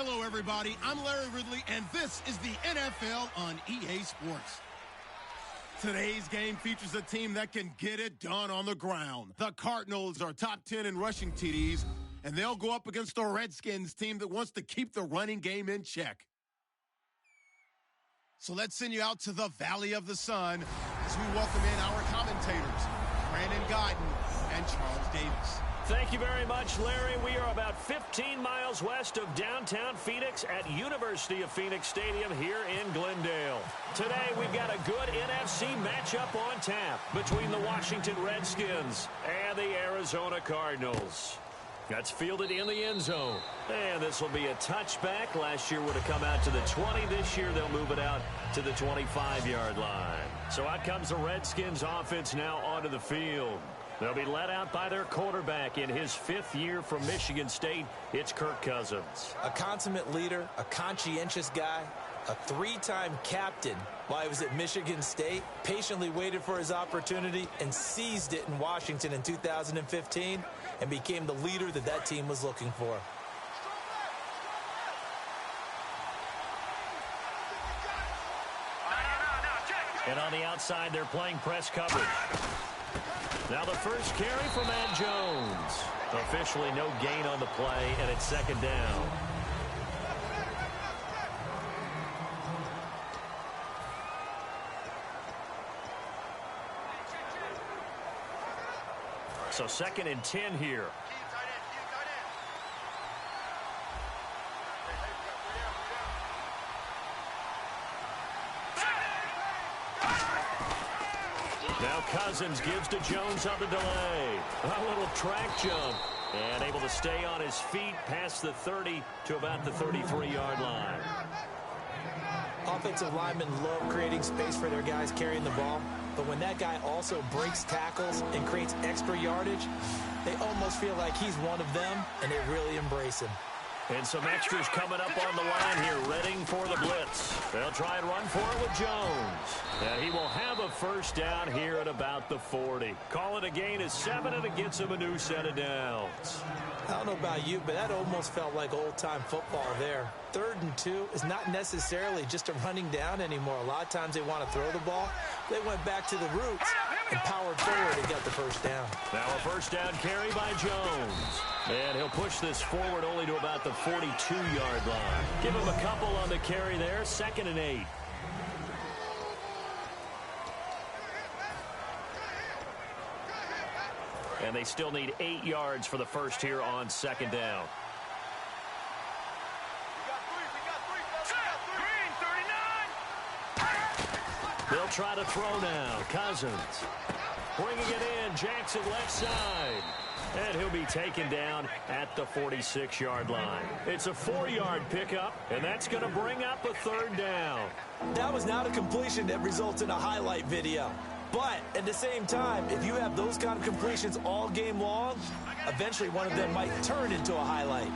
Hello, everybody. I'm Larry Ridley, and this is the NFL on EA Sports. Today's game features a team that can get it done on the ground. The Cardinals are top 10 in rushing TDs, and they'll go up against the Redskins team that wants to keep the running game in check. So let's send you out to the Valley of the Sun as we welcome in our commentators, Brandon Guyton and Charles Davis. Thank you very much, Larry. We are about 15 miles west of downtown Phoenix at University of Phoenix Stadium here in Glendale. Today, we've got a good NFC matchup on tap between the Washington Redskins and the Arizona Cardinals. That's fielded in the end zone. And this will be a touchback. Last year would have come out to the 20. This year they'll move it out to the 25-yard line. So out comes the Redskins offense now onto the field. They'll be led out by their quarterback in his 5th year from Michigan State. It's Kirk Cousins. A consummate leader, a conscientious guy, a 3-time captain while he was at Michigan State, patiently waited for his opportunity and seized it in Washington in 2015 and became the leader that team was looking for. And on the outside, they're playing press coverage. Now the first carry for Matt Jones. Officially no gain on the play, and it's 2nd down. So 2nd and 10 here. Now Cousins gives to Jones on the delay. A little track jump. And able to stay on his feet past the 30 to about the 33-yard line. Offensive linemen love creating space for their guys carrying the ball. But when that guy also breaks tackles and creates extra yardage, they almost feel like he's one of them, and they really embrace him. And some extras coming up on the line here, readying for the blitz. They'll try and run for it with Jones. And he will have a first down here at about the 40. Call it a gain of 7, and it gets him a new set of downs. I don't know about you, but that almost felt like old-time football there. 3rd and 2 is not necessarily just a running down anymore. A lot of times they want to throw the ball. They went back to the roots and powered forward and got the first down. Now a first down carry by Jones. And he'll push this forward only to about the 42-yard line. Give him a couple on the carry there. 2nd and 8. And they still need 8 yards for the first here on 2nd down. They'll try to throw now. Cousins bringing it in. Jackson left side. And he'll be taken down at the 46-yard line. It's a 4-yard pickup, and that's going to bring up a 3rd down. That was not a completion that results in a highlight video. But at the same time, if you have those kind of completions all game long, eventually one of them might turn into a highlight.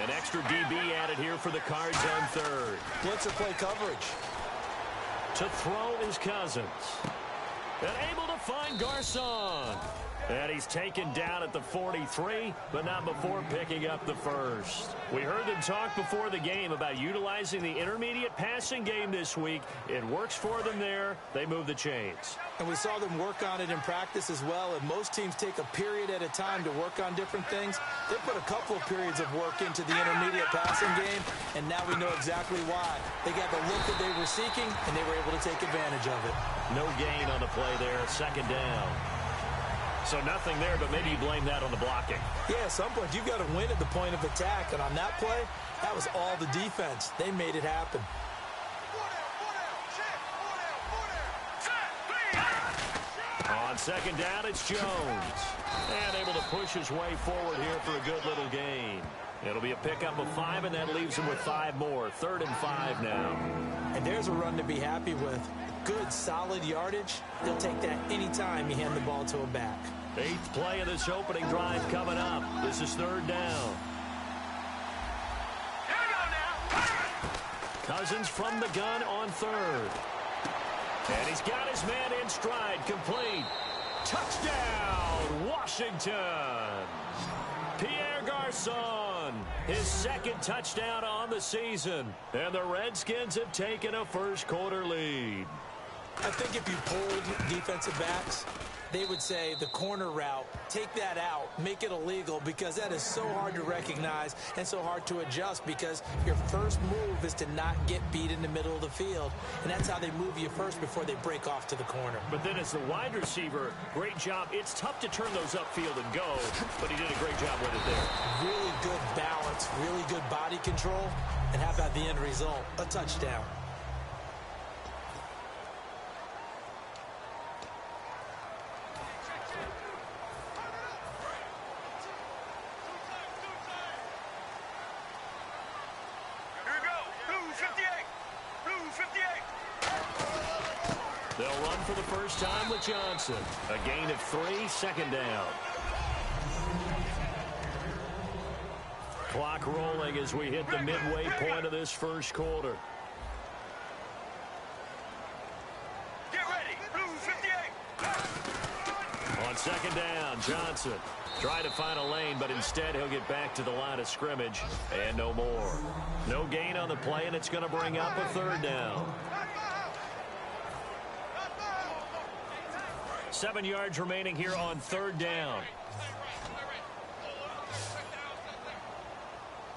An extra DB added here for the Cards on 3rd. Blitzer play coverage. To throw is Cousins. And able to find Garcon. And he's taken down at the 43, but not before picking up the first. We heard them talk before the game about utilizing the intermediate passing game this week. It works for them there. They move the chains. And we saw them work on it in practice as well. And most teams take a period at a time to work on different things. They put a couple of periods of work into the intermediate passing game, and now we know exactly why. They got the look that they were seeking, and they were able to take advantage of it. No gain on the play there. 2nd down. So nothing there, but maybe you blame that on the blocking. Yeah, at some point you've got to win at the point of attack. And on that play, that was all the defense. They made it happen. On 2nd down, it's Jones. And able to push his way forward here for a good little gain. It'll be a pickup of 5, and that leaves him with 5 more. 3rd and 5 now. And there's a run to be happy with. Good, solid yardage. They'll take that anytime you hand the ball to a back. 8th play of this opening drive coming up. This is 3rd down. Cousins from the gun on 3rd. And he's got his man in stride. Complete. Touchdown, Washington. Pierre Garcon. his second touchdown on the season. And the Redskins have taken a first-quarter lead. I think if you polled defensive backs, they would say the corner route, take that out, make it illegal, because that is so hard to recognize and so hard to adjust, because your first move is to not get beat in the middle of the field, and that's how they move you first before they break off to the corner. But then as the wide receiver, great job. It's tough to turn those upfield and go, but he did a great job with it there. Really good balance, really good body control, and how about the end result? A touchdown. They'll run for the first time with Johnson. A gain of 3, second down. Clock rolling as we hit the midway point of this first quarter. Get ready, Blue 58. On second down, Johnson tried to find a lane, but instead he'll get back to the line of scrimmage and no more. No gain on the play, and it's going to bring up a third down. 7 yards remaining here on third down.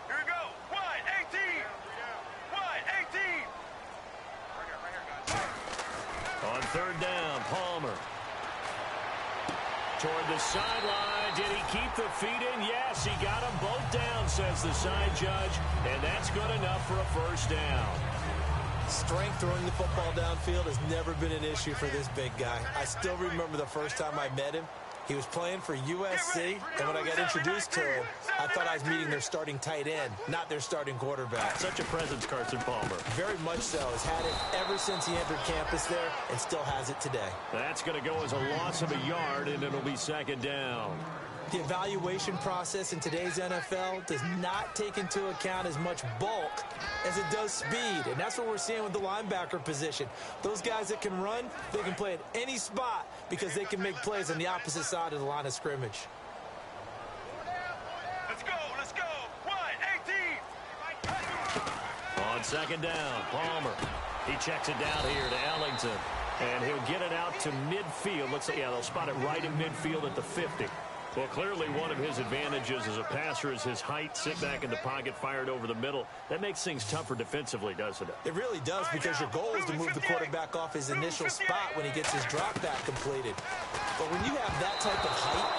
Here we go. Wide 18. Wide 18. On third down, Palmer. Toward the sideline. Did he keep the feet in? Yes, he got them both down, says the side judge. And that's good enough for a first down. Strength throwing the football downfield has never been an issue for this big guy. I still remember the first time I met him. He was playing for USC, and when I got introduced to him, I thought I was meeting their starting tight end, not their starting quarterback. Such a presence, Carson Palmer. Very much so. Has had it ever since he entered campus there and still has it today. That's going to go as a loss of a yard, and it'll be second down. The evaluation process in today's NFL does not take into account as much bulk as it does speed, and that's what we're seeing with the linebacker position. Those guys that can run, they can play at any spot because they can make plays on the opposite side of the line of scrimmage. Let's go. Let's go. Wide 18. On second down, Palmer. He checks it down here to Ellington, and he'll get it out to midfield. Looks like, yeah, they'll spot it right in midfield at the 50. Well, clearly one of his advantages as a passer is his height, sit back in the pocket, fired over the middle. That makes things tougher defensively, doesn't it? It really does, because your goal is to move the quarterback off his initial spot when he gets his drop back completed. But when you have that type of height,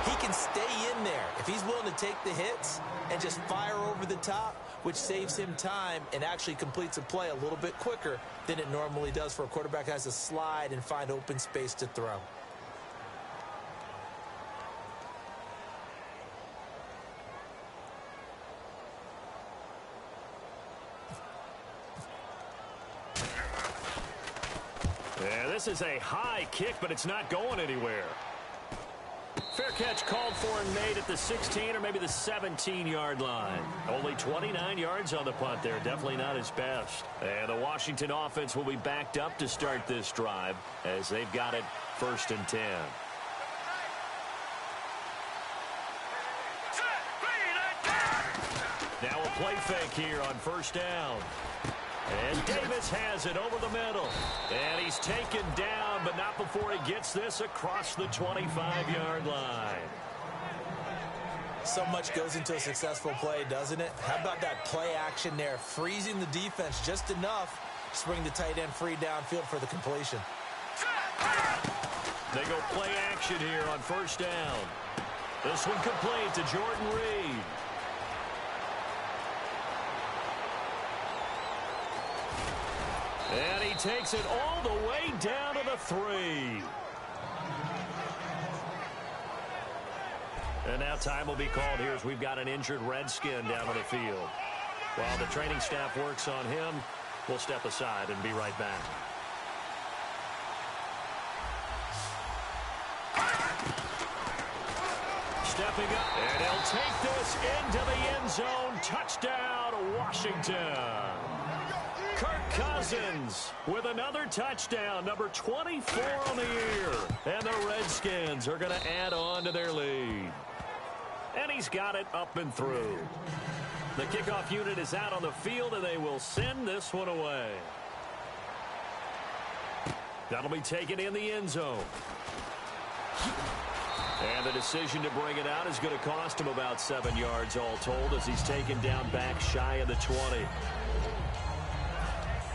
he can stay in there if he's willing to take the hits and just fire over the top, which saves him time and actually completes a play a little bit quicker than it normally does for a quarterback that has to slide and find open space to throw. Yeah, this is a high kick, but it's not going anywhere. Fair catch called for and made at the 16 or maybe the 17-yard line. Only 29 yards on the punt there. Definitely not his best. And the Washington offense will be backed up to start this drive as they've got it 1st and 10. Now a play fake here on first down. And Davis has it over the middle. And he's taken down, but not before he gets this across the 25-yard line. So much goes into a successful play, doesn't it? How about that play action there, freezing the defense just enough to bring the tight end free downfield for the completion. They go play action here on first down. This one complete to Jordan Reed. And he takes it all the way down to the 3. And now time will be called here as we've got an injured Redskin down on the field. While the training staff works on him, we'll step aside and be right back. Stepping up, and he'll take this into the end zone. Touchdown, Washington. Kirk Cousins with another touchdown, number 24 on the year. And the Redskins are going to add on to their lead. And he's got it up and through. The kickoff unit is out on the field, and they will send this one away. That'll be taken in the end zone. And the decision to bring it out is going to cost him about 7 yards all told as he's taken down back shy of the 20.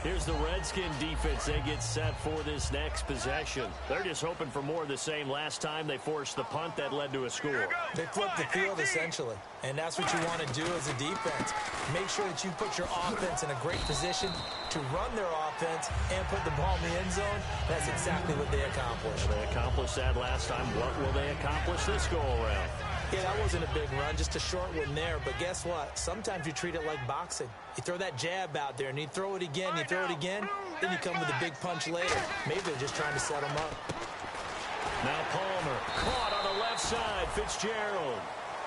Here's the Redskin defense. They get set for this next possession. They're just hoping for more of the same. Last time they forced the punt that led to a score. They flipped the field, essentially. And that's what you want to do as a defense. Make sure that you put your offense in a great position to run their offense and put the ball in the end zone. That's exactly what they accomplished. They accomplished that last time. What will they accomplish this go-around? Yeah, that wasn't a big run, just a short one there. But guess what? Sometimes you treat it like boxing. You throw that jab out there, and you throw it again, you throw it again, then you come with a big punch later. Maybe they're just trying to set them up. Now Palmer, caught on the left side. Fitzgerald.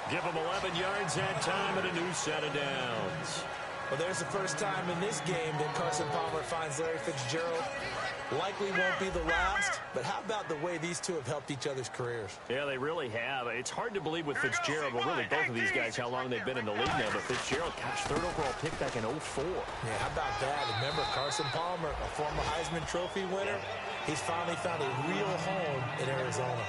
Give him 11 yards that time and a new set of downs. Well, there's the first time in this game that Carson Palmer finds Larry Fitzgerald. Likely won't be the last, but how about the way these two have helped each other's careers? Yeah, they really have. It's hard to believe with Fitzgerald, well, really both of these guys, how long they've been in the league now. But Fitzgerald, gosh, third overall pick back in 04. Yeah, how about that? Remember, Carson Palmer, a former Heisman Trophy winner, he's finally found a real home in Arizona.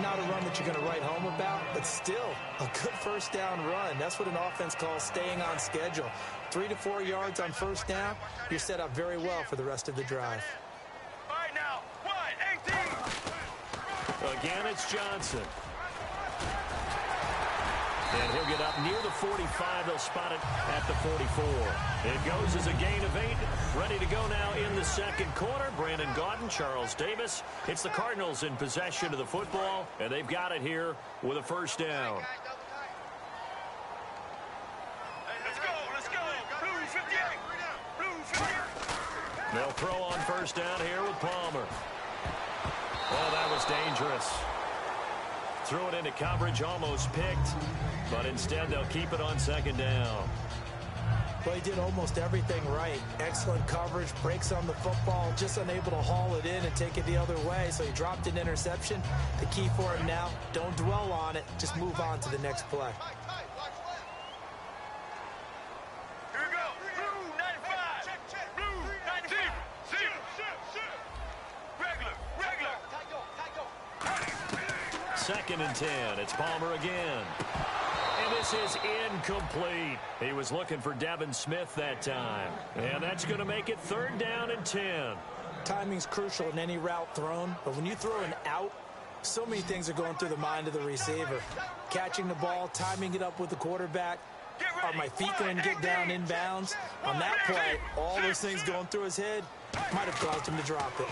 Not a run that you're going to write home about, but still a good first down run. That's what an offense calls staying on schedule. 3 to 4 yards on first down, you're set up very well for the rest of the drive. All right, now, 1-18. Again, it's Johnson. And he'll get up near the 45. They'll spot it at the 44. It goes as a gain of 8. Ready to go now in the second quarter. Brandon Gaudin, Charles Davis. It's the Cardinals in possession of the football, and they've got it here with a first down. Let's go. Blue 58. Blue 58. They'll throw on first down here with Palmer. Oh, that was dangerous. Threw it into coverage, almost picked, but instead they'll keep it on second down. Well, he did almost everything right. Excellent coverage, breaks on the football, just unable to haul it in and take it the other way, so he dropped an interception. The key for him now, don't dwell on it, just move on to the next play. Here we go. Blue 95. Blue 96. Regular. Second and 10. It's Palmer again. And this is incomplete. He was looking for Devin Smith that time. And that's going to make it third down and 10. Timing's crucial in any route thrown, but when you throw an out, so many things are going through the mind of the receiver. Catching the ball, timing it up with the quarterback. Are my feet going to get down inbounds? On that play, all those things going through his head might have caused him to drop it.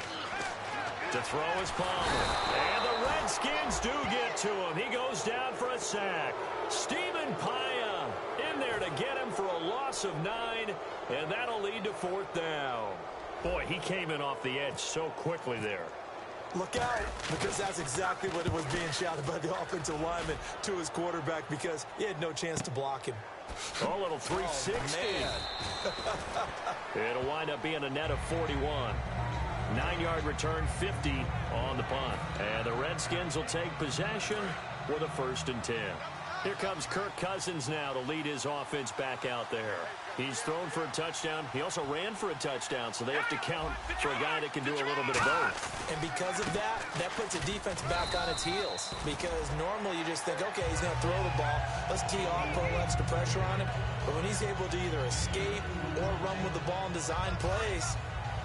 To throw is Palmer. And the Redskins do get to him. He goes down for a sack. Stephen Paya in there to get him for a loss of 9, and that'll lead to fourth down. Boy, he came in off the edge so quickly there. Look out, because that's exactly what it was being shouted by the offensive lineman to his quarterback because he had no chance to block him. Oh, a little 360. It'll wind up being a net of 41. 9-yard return, 50 on the punt. And the Redskins will take possession with a first and 10. Here comes Kirk Cousins now to lead his offense back out there. He's thrown for a touchdown. He also ran for a touchdown, so they have to count for a guy that can do a little bit of both. And because of that, that puts a defense back on its heels. Because normally you just think, okay, he's going to throw the ball. Let's tee off, put a little extra pressure on him. But when he's able to either escape or run with the ball and design plays,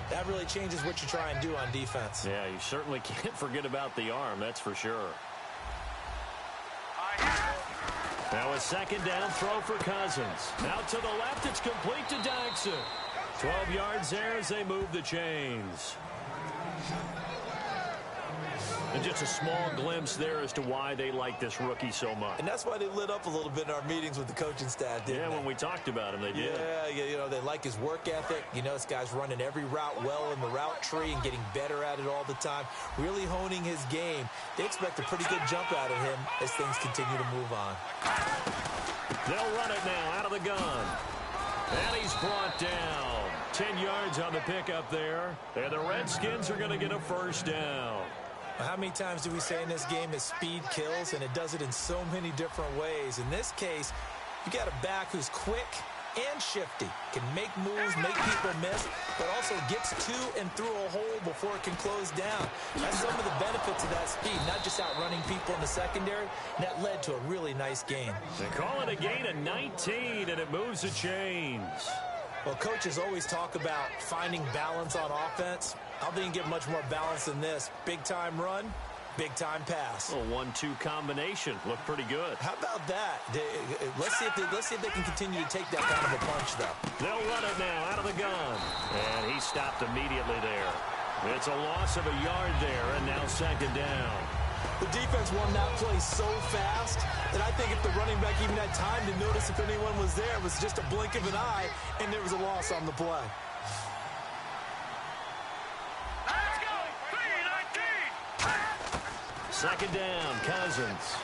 that really changes what you try and do on defense. Yeah, you certainly can't forget about the arm, that's for sure. Now a second down throw for Cousins. Out to the left, it's complete to Dykson. 12 yards there as they move the chains. And just a small glimpse there as to why they like this rookie so much. And that's why they lit up a little bit in our meetings with the coaching staff, didn't they? When we talked about him, they did. Yeah, you know, they like his work ethic. You know, this guy's running every route well in the route tree and getting better at it all the time, really honing his game. They expect a pretty good jump out of him as things continue to move on. They'll run it now out of the gun. And he's brought down. 10 yards on the pickup there. And the Redskins are going to get a first down. How many times do we say in this game that speed kills, and it does it in so many different ways? In this case, You got a back who's quick and shifty, can make moves, make people miss, but also gets to and through a hole before it can close down. That's some of the benefits of that speed, not just outrunning people in the secondary. And that led to a really nice gain. They call it a gain of 19, and it moves the chains. Well, coaches always talk about finding balance on offense. I don't think you can get much more balance than this. Big-time run, big-time pass. A 1-2 combination. Looked pretty good. How about that? Let's see if they can continue to take that kind of a punch, though. They'll run it now out of the gun. And he stopped immediately there. It's a loss of a yard there, and now second down. The defense won that play so fast that I think if the running back even had time to notice if anyone was there, it was just a blink of an eye, and there was a loss on the play. Let's go! 3-19! Second down, Cousins.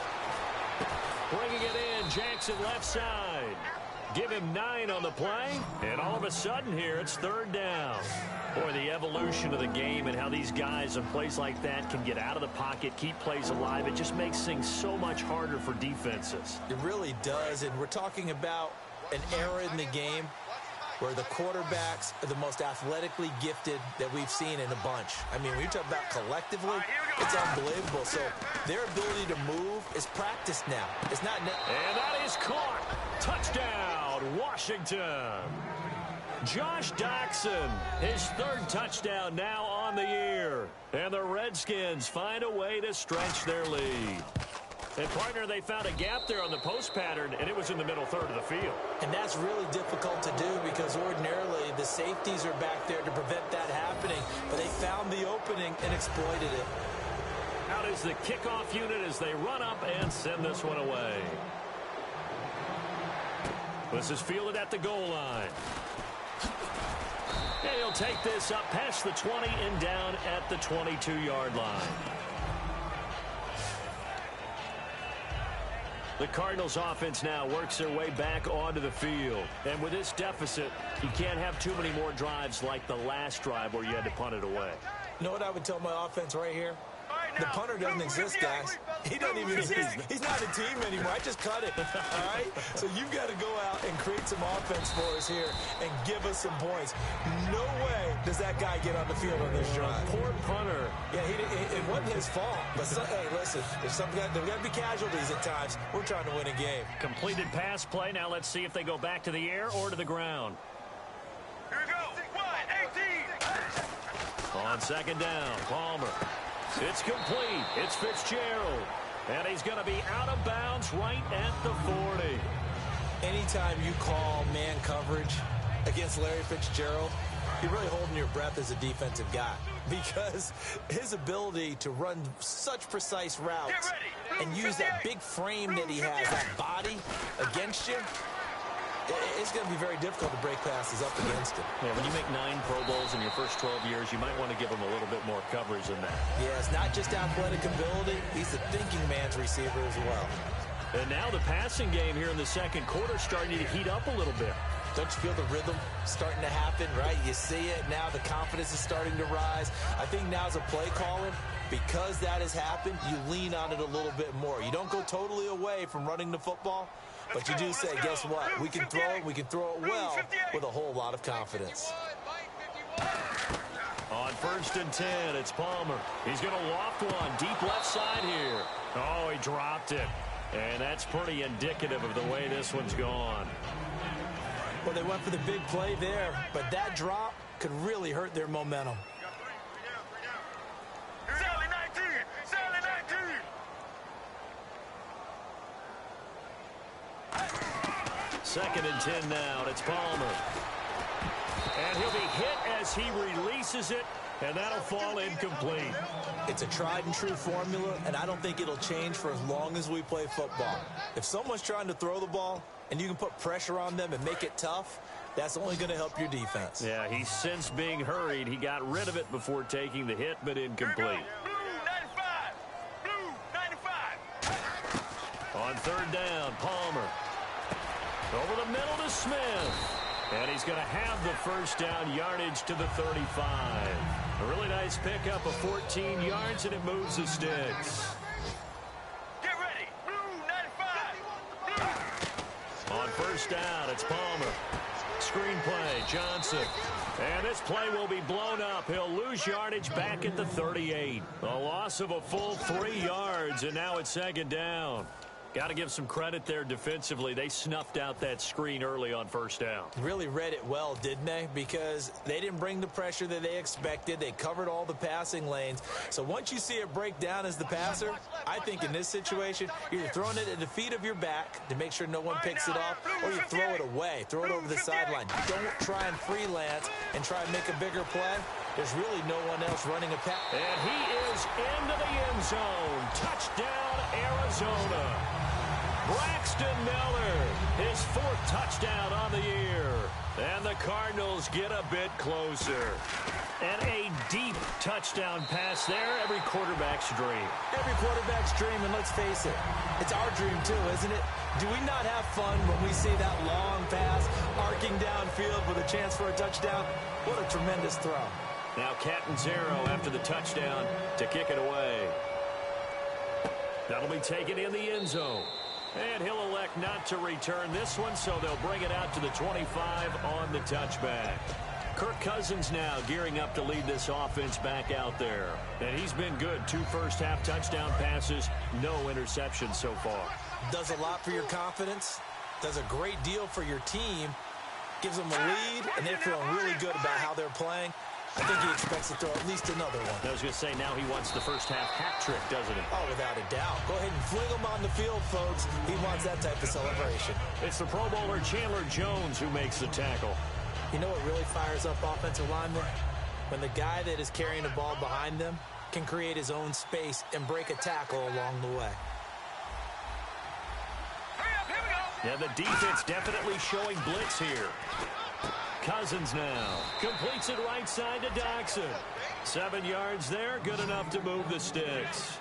Bringing it in, Jackson left side. Give him 9 on the play, and all of a sudden here, it's third down. Boy, the evolution of the game and how these guys in plays like that can get out of the pocket, keep plays alive, it just makes things so much harder for defenses. It really does, and we're talking about an era in the game where the quarterbacks are the most athletically gifted that we've seen in a bunch. I mean, when you talk about collectively, it's unbelievable. So their ability to move is practiced now. It's not. And that is caught. Touchdown, Washington. Josh Doctson, his third touchdown now on the year. And the Redskins find a way to stretch their lead. And, partner, they found a gap there on the post pattern, and it was in the middle third of the field. And that's really difficult to do because ordinarily the safeties are back there to prevent that happening. But they found the opening and exploited it. Out is the kickoff unit as they run up and send this one away. This is fielded at the goal line. And he'll take this up past the 20 and down at the 22-yard line. The Cardinals offense now works their way back onto the field. And with this deficit, you can't have too many more drives like the last drive where you had to punt it away. You know what I would tell my offense right here? The punter doesn't exist, guys. He doesn't even exist. He's not a team anymore. I just cut it, all right? So you've got to go out and create some offense for us here and give us some points. No way does that guy get on the field on this drive. Poor punter. Yeah, it wasn't his fault. But, hey, listen, there's got to be casualties at times. We're trying to win a game. Completed pass play. Now let's see if they go back to the air or to the ground. Here we go. 1-18. On second down, Palmer. It's complete. It's Fitzgerald. And he's going to be out of bounds right at the 40. Anytime you call man coverage against Larry Fitzgerald, you're really holding your breath as a defensive guy because his ability to run such precise routes and use that big frame that he has, that body against you, it's going to be very difficult to break passes up against him. Yeah, when you make 9 Pro Bowls in your first 12 years, you might want to give him a little bit more coverage than that. Yeah, it's not just athletic ability. He's a thinking man's receiver as well. And now the passing game here in the second quarter starting to heat up a little bit. Don't you feel the rhythm starting to happen, right? You see it now. The confidence is starting to rise. I think now as a play caller, because that has happened, you lean on it a little bit more. You don't go totally away from running the football, but you do say, guess what? We can throw it well with a whole lot of confidence. On first and 10, it's Palmer. He's going to loft one deep left side here. Oh, he dropped it. And that's pretty indicative of the way this one's gone. Well, they went for the big play there, but that drop could really hurt their momentum. Sally 19. Sally 19. Second and 10 now, and it's Palmer. And he'll be hit as he releases it, and that'll fall incomplete. It's a tried-and-true formula, and I don't think it'll change for as long as we play football. If someone's trying to throw the ball and you can put pressure on them and make it tough, that's only going to help your defense. Yeah, he's since being hurried. He got rid of it before taking the hit, but incomplete. Blue 95. Blue 95. On third down, Palmer. Over the middle to Smith. And he's going to have the first down, yardage to the 35. A really nice pickup of 14 yards, and it moves the sticks. Get ready. Blue 95. Blue. On first down. It's Palmer. Screen play, Johnson. And this play will be blown up. He'll lose yardage back at the 38. A loss of a full 3 yards, and now it's second down. Got to give some credit there defensively. They snuffed out that screen early on first down. Really read it well, didn't they? Because they didn't bring the pressure that they expected. They covered all the passing lanes. So once you see it break down as the passer, I think in this situation, you're either throwing it at the feet of your back to make sure no one picks it off, or you throw it away, throw it over the sideline. Don't try and freelance and try and make a bigger play. There's really no one else running a pass. And he is into the end zone. Touchdown, Arizona. Braxton Miller, his 4th touchdown on the year. And the Cardinals get a bit closer. And a deep touchdown pass there, every quarterback's dream. Every quarterback's dream, and let's face it, it's our dream too, isn't it? Do we not have fun when we see that long pass arcing downfield with a chance for a touchdown? What a tremendous throw. Now Catanzaro after the touchdown to kick it away. That'll be taken in the end zone. And he'll elect not to return this one, so they'll bring it out to the 25 on the touchback. Kirk Cousins now gearing up to lead this offense back out there. And he's been good. 2 first-half touchdown passes, no interceptions so far. Does a lot for your confidence, does a great deal for your team, gives them a lead, and they're feeling really good about how they're playing. I think he expects to throw at least another one. I was going to say, now he wants the first-half hat trick, doesn't he? Oh, without a doubt. Go ahead and fling him on the field, folks. He wants that type of celebration. It's the Pro Bowler Chandler Jones who makes the tackle. You know what really fires up offensive linemen? When the guy that is carrying the ball behind them can create his own space and break a tackle along the way. Yeah, the defense definitely showing blitz here. Cousins now completes it right side to Doxson. 7 yards there, good enough to move the sticks.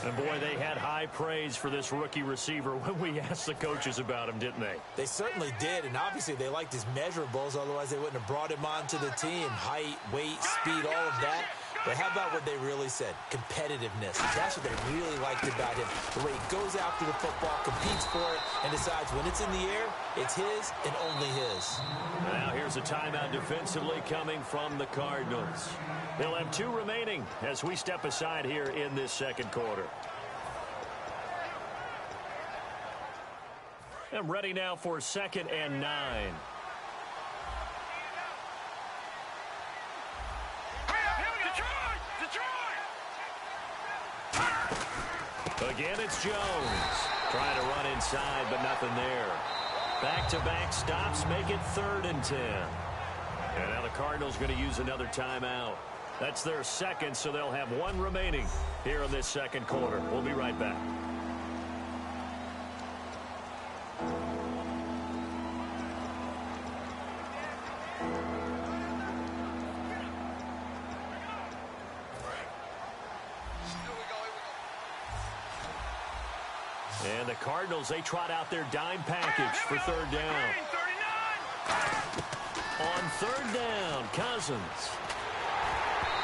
And boy, they had high praise for this rookie receiver when we asked the coaches about him, didn't they? They certainly did, and obviously they liked his measurables, otherwise they wouldn't have brought him onto the team. Height, weight, speed, all of that. But how about what they really said? Competitiveness. That's what they really liked about him. The way he goes after the football, competes for it, and decides when it's in the air, it's his and only his. Now here's a timeout defensively coming from the Cardinals. They'll have 2 remaining as we step aside here in this second quarter. I'm ready now for 2nd and 9. Again, it's Jones. Trying to run inside, but nothing there. Back-to-back stops make it 3rd and 10. And now the Cardinals going to use another timeout. That's their 2nd, so they'll have 1 remaining here in this second quarter. We'll be right back. And the Cardinals, they trot out their dime package for 3rd down. On 3rd down, Cousins.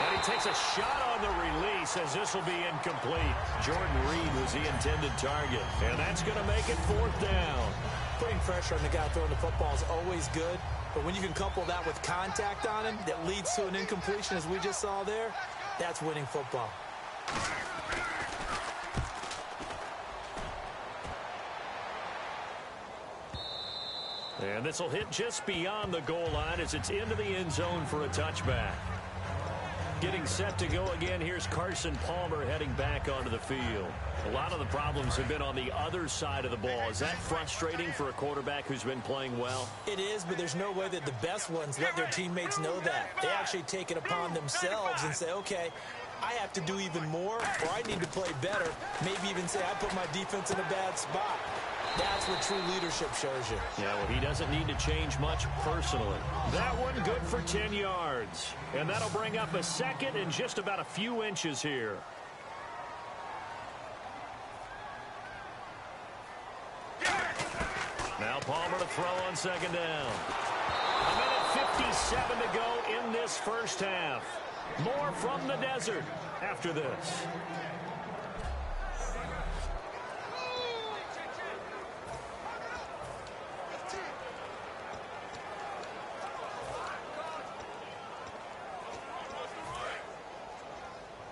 And he takes a shot on the release as this will be incomplete. Jordan Reed was the intended target. And that's going to make it 4th down. Putting pressure on the guy throwing the football is always good. But when you can couple that with contact on him that leads to an incompletion, as we just saw there, that's winning football. And this will hit just beyond the goal line as it's into the end zone for a touchback. Getting set to go again, here's Carson Palmer heading back onto the field. A lot of the problems have been on the other side of the ball. Is that frustrating for a quarterback who's been playing well? It is, but there's no way that the best ones let their teammates know that. They actually take it upon themselves and say, okay, I have to do even more, or I need to play better. Maybe even say, I put my defense in a bad spot. That's what true leadership shows you. Yeah, well, he doesn't need to change much personally. That one good for 10 yards. And that'll bring up a 2nd and just about a few inches here. Now Palmer to throw on 2nd down. A minute 57 to go in this first half. More from the desert after this.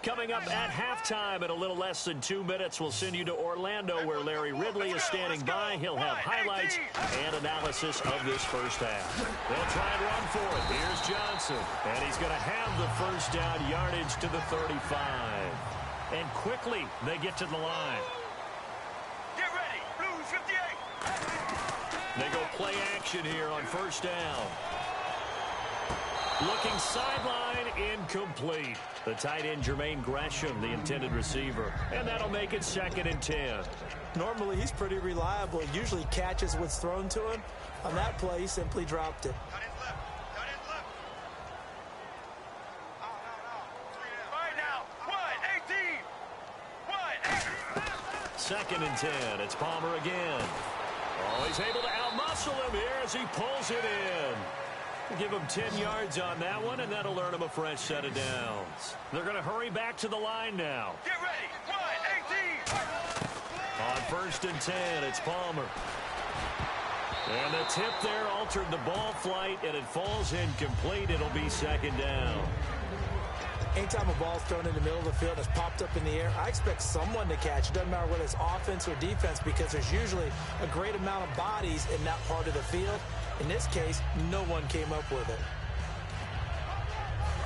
Coming up at halftime in a little less than 2 minutes, we'll send you to Orlando where Larry Ridley is standing by. He'll have highlights and analysis of this first half. They'll try and run for it. Here's Johnson. And he's going to have the first down yardage to the 35. And quickly they get to the line. Get ready. Blues 58. They go play action here on first down. Looking sideline, incomplete. The tight end, Jermaine Gresham, the intended receiver. And that'll make it 2nd and 10. Normally, he's pretty reliable. He usually catches what's thrown to him. On that play, he simply dropped it. Cut his left. Cut his left. No. Right now. 1, 18. 1, 2nd and 10. It's Palmer again. Oh, he's able to outmuscle him here as he pulls it in. Give him 10 yards on that one, and that'll earn him a fresh set of downs. They're going to hurry back to the line now. Get ready. 1, 18. On 1st and 10, it's Palmer. And the tip there altered the ball flight, and it falls incomplete. It'll be 2nd down. Anytime a ball's thrown in the middle of the field and it's popped up in the air, I expect someone to catch. It doesn't matter whether it's offense or defense because there's usually a great amount of bodies in that part of the field. In this case, no one came up with it.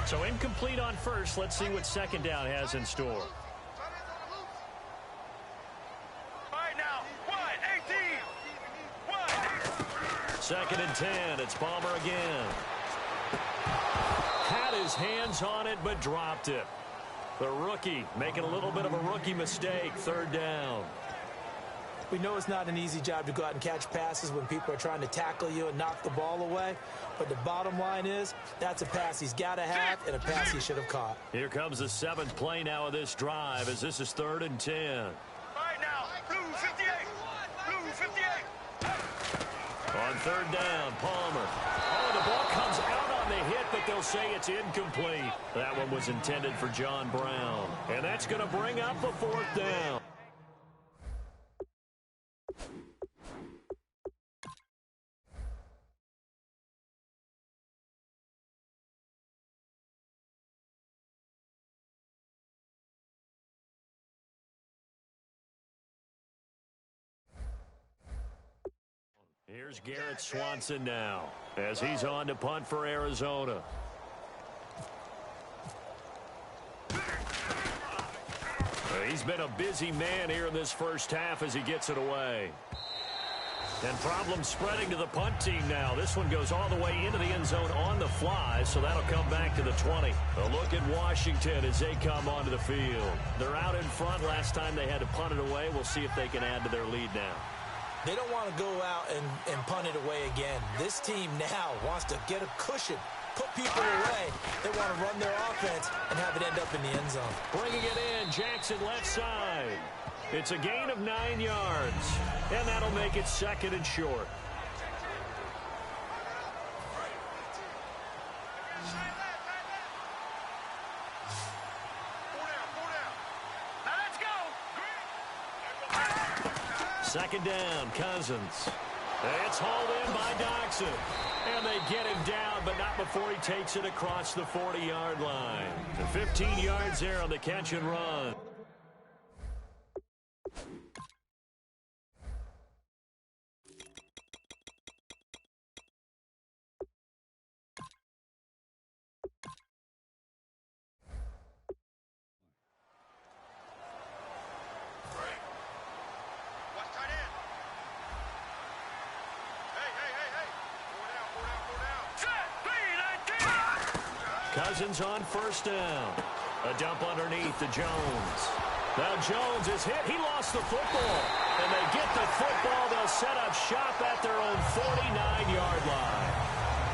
So incomplete on first. Let's see what 2nd down has in store. Right now. 1, 18. 1. 2nd and 10. It's Palmer again. Had his hands on it, but dropped it. The rookie making a little bit of a rookie mistake. 3rd down. We know it's not an easy job to go out and catch passes when people are trying to tackle you and knock the ball away. But the bottom line is, that's a pass he's got to have and a pass he should have caught. Here comes the 7th play now of this drive as this is 3rd and 10. Right now. Blues 58. Blues 58. On 3rd down, Palmer. Oh, the ball comes out on the hit, but they'll say it's incomplete. That one was intended for John Brown. And that's going to bring up a 4th down. Here's Garrett Swanson now as he's on to punt for Arizona. He's been a busy man here in this first half as he gets it away. And problems spreading to the punt team now. This one goes all the way into the end zone on the fly, so that'll come back to the 20. A look at Washington as they come onto the field. They're out in front. Last time they had to punt it away. We'll see if they can add to their lead now. They don't want to go out and punt it away again. This team now wants to get a cushion, put people away. They want to run their offense and have it end up in the end zone. Bringing it in, Jackson left side. It's a gain of 9 yards, and that'll make it 2nd and short. Second down, Cousins. It's hauled in by Doxson. And they get him down, but not before he takes it across the 40-yard line. 15 yards there on the catch and run. Cousins on first down. A dump underneath to Jones. Now Jones is hit. He lost the football. And they get the football. They'll set up shop at their own 49-yard line.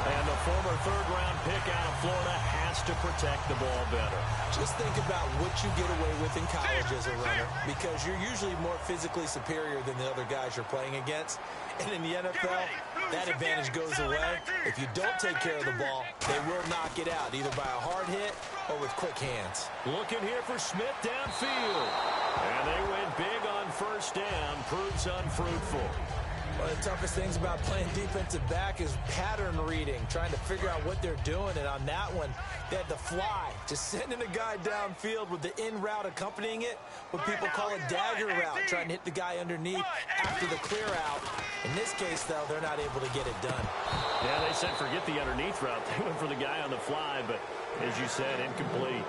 And the former third-round pick out of Florida has to protect the ball better. Just think about what you get away with in college as a runner, because you're usually more physically superior than the other guys you're playing against. And in the NFL, that advantage goes away. If you don't take care of the ball, they will knock it out, either by a hard hit or with quick hands. Looking here for Smith downfield. And they went big on first down. Proves unfruitful. One of the toughest things about playing defensive back is pattern reading, trying to figure out what they're doing. And on that one, they had to fly, just sending a guy downfield with the in route accompanying it, what people call a dagger route, trying to hit the guy underneath after the clear out. In this case, though, they're not able to get it done. Yeah, they said forget the underneath route. They went for the guy on the fly, but as you said, incomplete.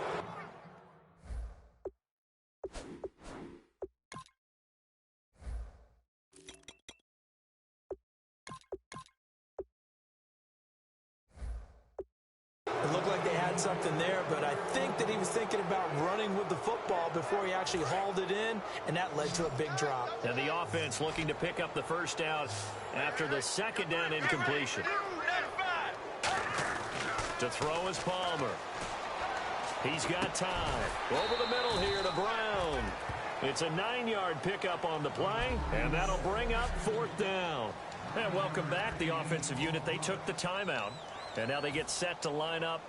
It looked like they had something there, but I think that he was thinking about running with the football before he actually hauled it in, and that led to a big drop. And the offense looking to pick up the first down after the second down incompletion. To throw is Palmer. He's got time. Over the middle here to Brown. It's a 9-yard pickup on the play, and that'll bring up fourth down. And welcome back, the offensive unit. They took the timeout. And now they get set to line up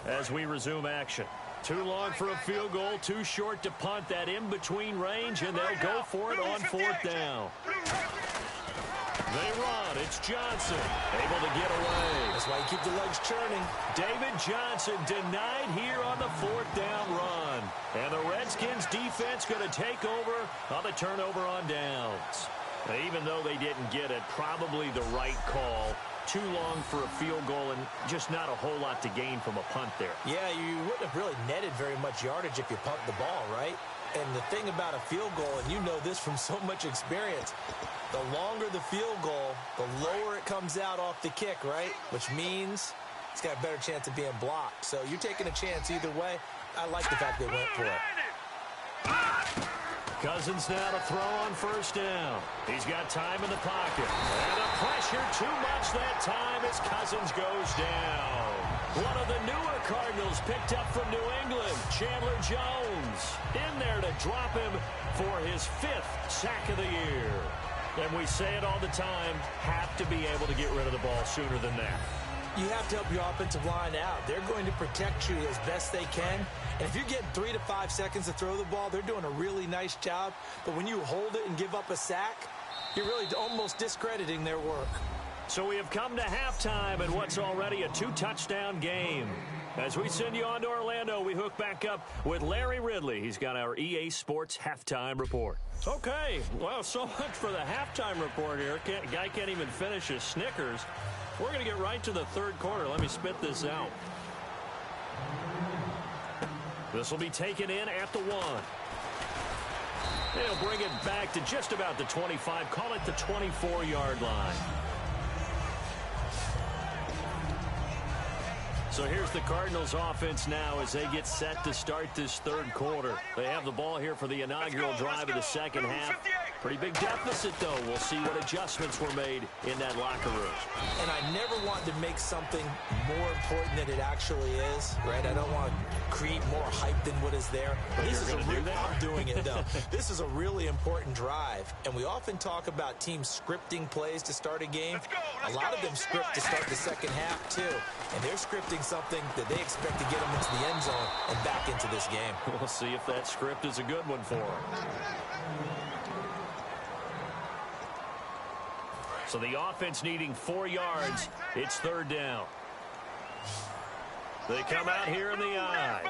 as we resume action. Too long for a field goal, too short to punt. That in-between range, and they'll go for it on fourth down. They run. It's Johnson able to get away. That's why you keep the legs churning. David Johnson denied here on the fourth down run. And the Redskins defense going to take over on the turnover on downs. Now, even though they didn't get it, probably the right call. Too long for a field goal and just not a whole lot to gain from a punt there. Yeah, you wouldn't have really netted very much yardage if you pumped the ball, right? And the thing about a field goal, and you know this from so much experience, the longer the field goal, the lower it comes out off the kick, right? Which means it's got a better chance of being blocked. So you're taking a chance either way. I like the fact they went for it. Cousins now to throw on first down. He's got time in the pocket. And the pressure too much that time as Cousins goes down. One of the newer Cardinals picked up from New England, Chandler Jones. In there to drop him for his 5th sack of the year. And we say it all the time, have to be able to get rid of the ball sooner than that. You have to help your offensive line out. They're going to protect you as best they can. And if you're getting 3 to 5 seconds to throw the ball, they're doing a really nice job. But when you hold it and give up a sack, you're really almost discrediting their work. So we have come to halftime in what's already a 2-touchdown game. As we send you on to Orlando, we hook back up with Larry Ridley. He's got our EA Sports halftime report. Okay, well, so much for the halftime report here. Guy can't even finish his Snickers. We're going to get right to the third quarter. Let me spit this out. This will be taken in at the 1. They'll bring it back to just about the 25. Call it the 24-yard line. So here's the Cardinals offense now as they get set to start this third quarter. They have the ball here for the inaugural drive of the second half. Pretty big deficit, though. We'll see what adjustments were made in that locker room. And I never want to make something more important than it actually is, right? I don't want to create more hype than what is there. But this is I'm doing it, though. This is a really important drive. And we often talk about teams scripting plays to start a game. A lot of them script to start the second half, too. And they're scripting something that they expect to get them into the end zone and back into this game. We'll see if that script is a good one for them. So the offense needing 4 yards. It's third down. They come out here in the eye.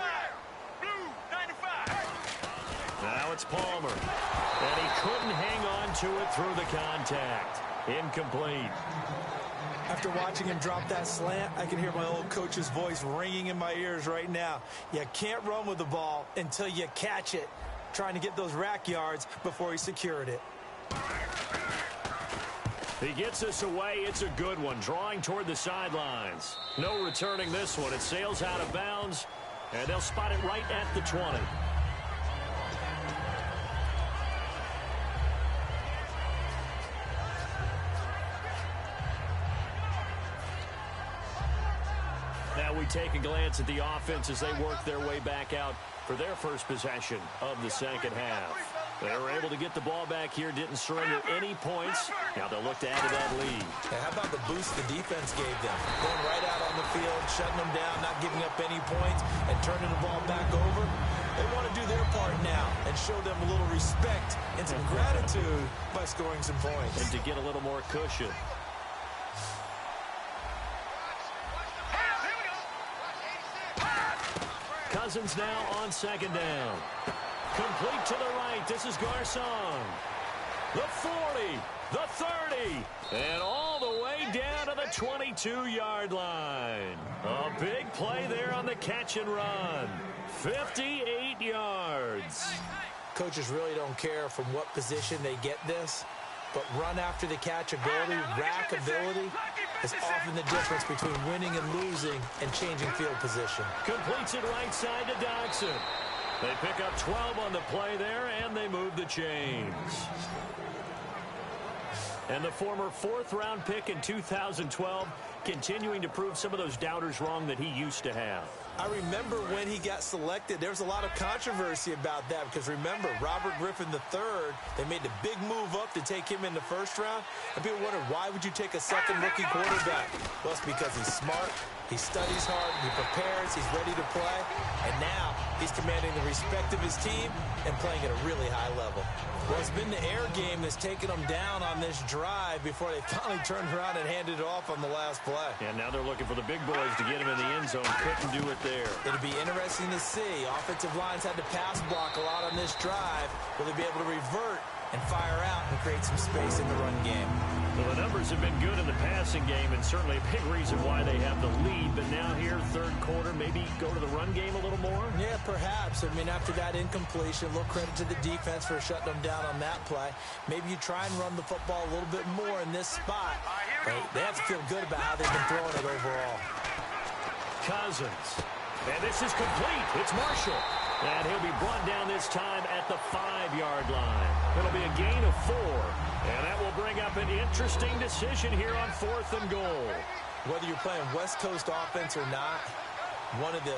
Now it's Palmer. And he couldn't hang on to it through the contact. Incomplete. After watching him drop that slant, I can hear my old coach's voice ringing in my ears right now. You can't run with the ball until you catch it. Trying to get those rack yards before he secured it. He gets us away. It's a good one. Drawing toward the sidelines. No returning this one. It sails out of bounds, and they'll spot it right at the 20. Now we take a glance at the offense as they work their way back out for their first possession of the second half. They were able to get the ball back here, didn't surrender any points. Now they'll look to add to that lead. Now, how about the boost the defense gave them? Going right out on the field, shutting them down, not giving up any points, and turning the ball back over. They want to do their part now and show them a little respect and some gratitude by scoring some points. And to get a little more cushion. Cousins now on second down. Complete to the right. This is Garcon. The 40, the 30, and all the way down to the 22-yard line. A big play there on the catch and run. 58 yards. Coaches really don't care from what position they get this, but run after the catch ability, rack ability, is often the difference between winning and losing and changing field position. Completes it right side to Dodson. They pick up 12 on the play there, and they move the chains. And the former fourth-round pick in 2012 continuing to prove some of those doubters wrong that he used to have. I remember when he got selected, there was a lot of controversy about that because remember, Robert Griffin III, they made the big move up to take him in the first round, and people wondered, why would you take a second rookie quarterback? Well, it's because he's smart, he studies hard, he prepares, he's ready to play, and now he's commanding the respect of his team and playing at a really high level. Well, it's been the air game that's taken them down on this drive before they finally turned around and handed it off on the last play. And now they're looking for the big boys to get him in the end zone. Couldn't do it there. It'll be interesting to see. Offensive lines had to pass block a lot on this drive. Will they be able to revert and fire out and create some space in the run game? Well, the numbers have been good in the passing game, and certainly a big reason why they have the lead. But now here, third quarter, maybe go to the run game a little more? Yeah, perhaps. I mean, after that incompletion, a little credit to the defense for shutting them down on that play. Maybe you try and run the football a little bit more in this spot. But they have to feel good about how they've been throwing it overall. Cousins. And this is complete. It's Marshall. And he'll be brought down this time at the 5-yard line. It'll be a gain of 4. And that will bring up an interesting decision here on 4th and goal. Whether you're playing West Coast offense or not, one of the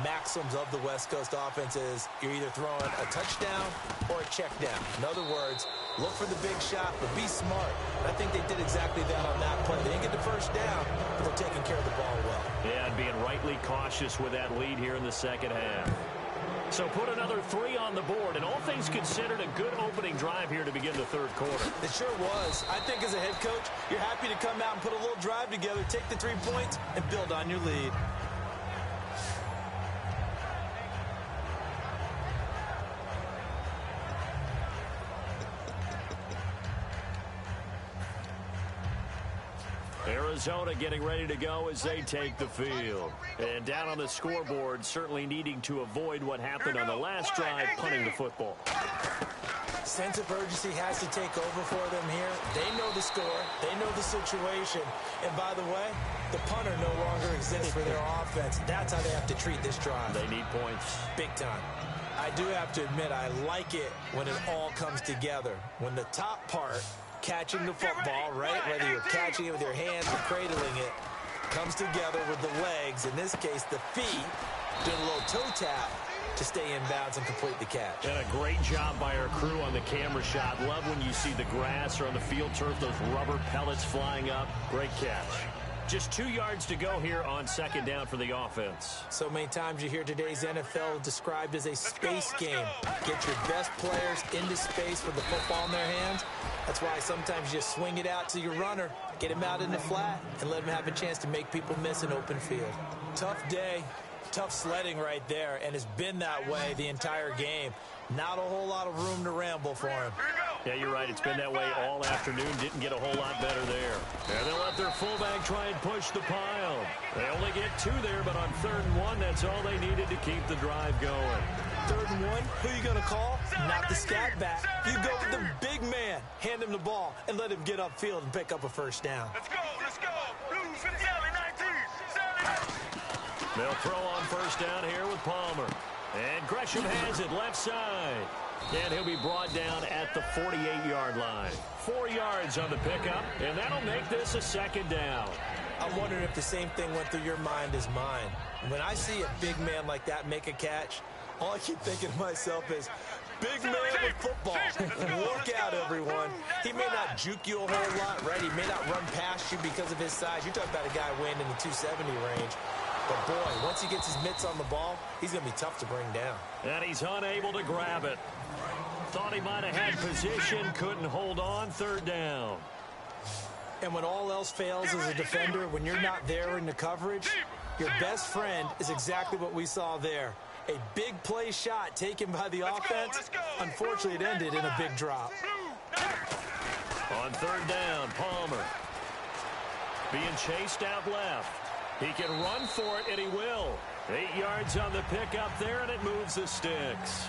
maxims of the West Coast offense is you're either throwing a touchdown or a check down. In other words, look for the big shot, but be smart. And I think they did exactly that on that play. They didn't get the first down, but they're taking care of the ball well. Yeah, and being rightly cautious with that lead here in the second half. So put another 3 on the board, and all things considered, a good opening drive here to begin the third quarter. It sure was. I think as a head coach, you're happy to come out and put a little drive together, take the 3 points, and build on your lead. Arizona getting ready to go as they take the field. And down on the scoreboard, certainly needing to avoid what happened on the last drive, punting the football. Sense of urgency has to take over for them here. They know the score. They know the situation. And by the way, the punter no longer exists for their offense. That's how they have to treat this drive. They need points. Big time. I do have to admit, I like it when it all comes together. When the top part, catching the football, right, whether you're catching it with your hands or cradling it, comes together with the legs, in this case the feet, doing a little toe tap to stay in bounds and complete the catch. And a great job by our crew on the camera shot. Love when you see the grass or on the field turf, those rubber pellets flying up. Great catch. Just 2 yards to go here on second down for the offense. So many times you hear today's NFL described as a space game. Get your best players into space with the football in their hands. That's why sometimes you swing it out to your runner, get him out in the flat, and let him have a chance to make people miss an open field. Tough day, tough sledding right there, and it's been that way the entire game. Not a whole lot of room to ramble for him. Yeah, you're right. It's been that way all afternoon. Didn't get a whole lot better there. And they'll let their fullback try and push the pile. They only get 2 there, but on 3rd and 1, that's all they needed to keep the drive going. 3rd and 1, who you going to call? Not the scat back. You go with the big man. Hand him the ball and let him get upfield and pick up a first down. Let's go, let's go. Blues for Sally 19. Sally. They'll throw on first down here with Palmer. And Gresham has it left side. And he'll be brought down at the 48-yard line. 4 yards on the pickup, and that'll make this a second down. I'm wondering if the same thing went through your mind as mine. When I see a big man like that make a catch, all I keep thinking to myself is, big man with football. Look out, everyone. He may not juke you a whole lot, right? He may not run past you because of his size. You're talking about a guy weighing in the 270 range. But, boy, once he gets his mitts on the ball, he's going to be tough to bring down. And he's unable to grab it. Thought he might have had position, couldn't hold on, third down. And when all else fails as a defender, when you're not there in the coverage, your best friend is exactly what we saw there. A big play shot taken by the offense. Unfortunately, it ended in a big drop. On third down, Palmer. Being chased out left. He can run for it, and he will. 8 yards on the pickup there, and it moves the sticks.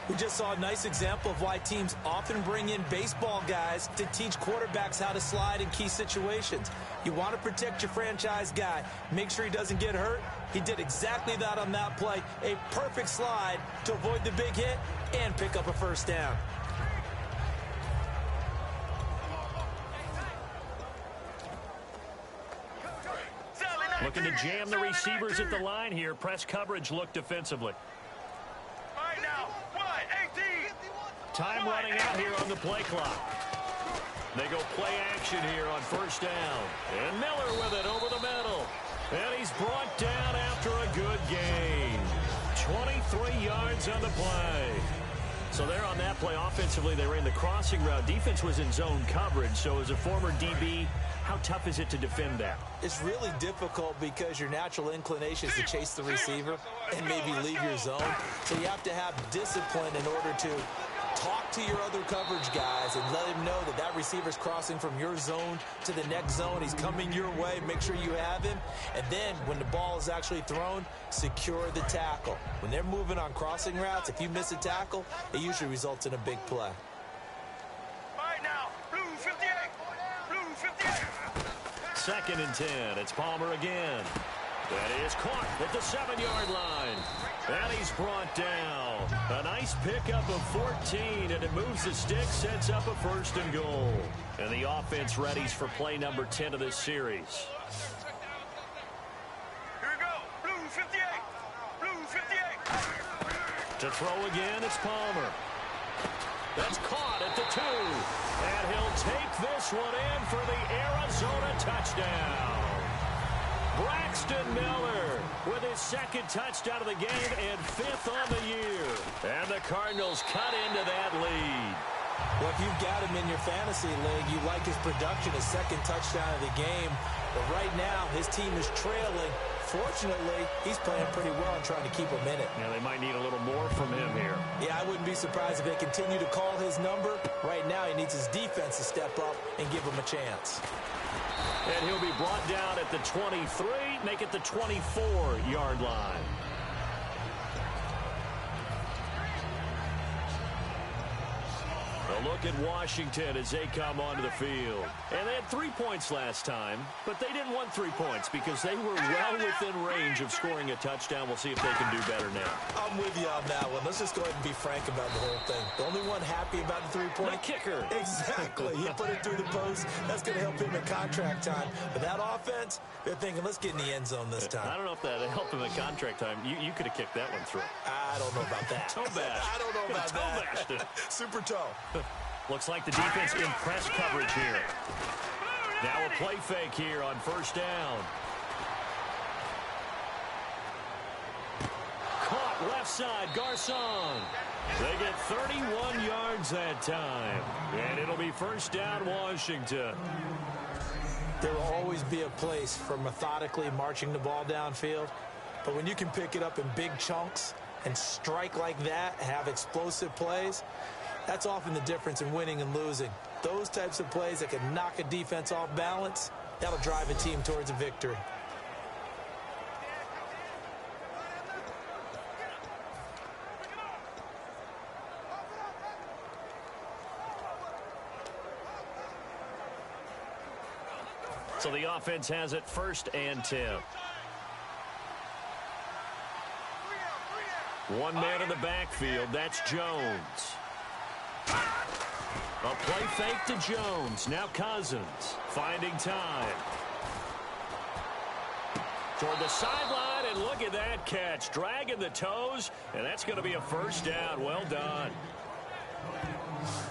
We just saw a nice example of why teams often bring in baseball guys to teach quarterbacks how to slide in key situations. You want to protect your franchise guy. Make sure he doesn't get hurt. He did exactly that on that play. A perfect slide to avoid the big hit and pick up a first down. Looking to jam the receivers at the line here. Press coverage look defensively. Time running out here on the play clock. They go play action here on first down. And Miller with it over the middle. And he's brought down after a good gain. 23 yards on the play. So there on that play, offensively, they ran the crossing route. Defense was in zone coverage. So as a former DB, how tough is it to defend that? It's really difficult because your natural inclination is to chase the receiver and maybe leave your zone. So you have to have discipline in order to talk to your other coverage guys and let him know that that receiver's crossing from your zone to the next zone. He's coming your way. Make sure you have him. And then when the ball is actually thrown, secure the tackle. When they're moving on crossing routes, if you miss a tackle, it usually results in a big play. All right now, blue 58. Blue 58. 2nd and 10. It's Palmer again. That is caught at the 7-yard line. And he's brought down. A nice pickup of 14, and it moves the stick, sets up a 1st and goal. And the offense readies for play number 10 of this series. Here we go. Blue 58. Blue 58. To throw again, it's Palmer. That's caught at the 2. And he'll take this one in for the Arizona touchdown. Braxton Miller with his 2nd touchdown of the game and 5th on the year. And the Cardinals cut into that lead. Well, if you've got him in your fantasy league, you like his production, his 2nd touchdown of the game. But right now, his team is trailing. Fortunately, he's playing pretty well and trying to keep him in it. Yeah, they might need a little more from him here. Yeah, I wouldn't be surprised if they continue to call his number. Right now, he needs his defense to step up and give him a chance. And he'll be brought down at the 23, make it the 24-yard line. A look at Washington as they come onto the field. And they had 3 points last time, but they didn't want 3 points because they were well within range of scoring a touchdown. We'll see if they can do better now. I'm with you on that one. Let's just go ahead and be frank about the whole thing. The only one happy about the 3-point? The kicker. Exactly. He put it through the post. That's going to help him in contract time. But that offense, they're thinking, let's get in the end zone this time. I don't know if that helped him in contract time. You could have kicked that one through. I don't know about that. Toe bash. I don't know about toe that. bashed it. Super toe. Looks like the defense in press coverage here. Now a play fake here on first down. Caught left side, Garcon. They get 31 yards that time. And it'll be first down, Washington. There will always be a place for methodically marching the ball downfield. But when you can pick it up in big chunks and strike like that, have explosive plays, that's often the difference in winning and losing. Those types of plays that can knock a defense off balance, that'll drive a team towards a victory. So the offense has it 1st and 10. One man in the backfield, that's Jones. A play fake to Jones. Now Cousins finding time. Toward the sideline, and look at that catch. Dragging the toes, and that's going to be a first down. Well done.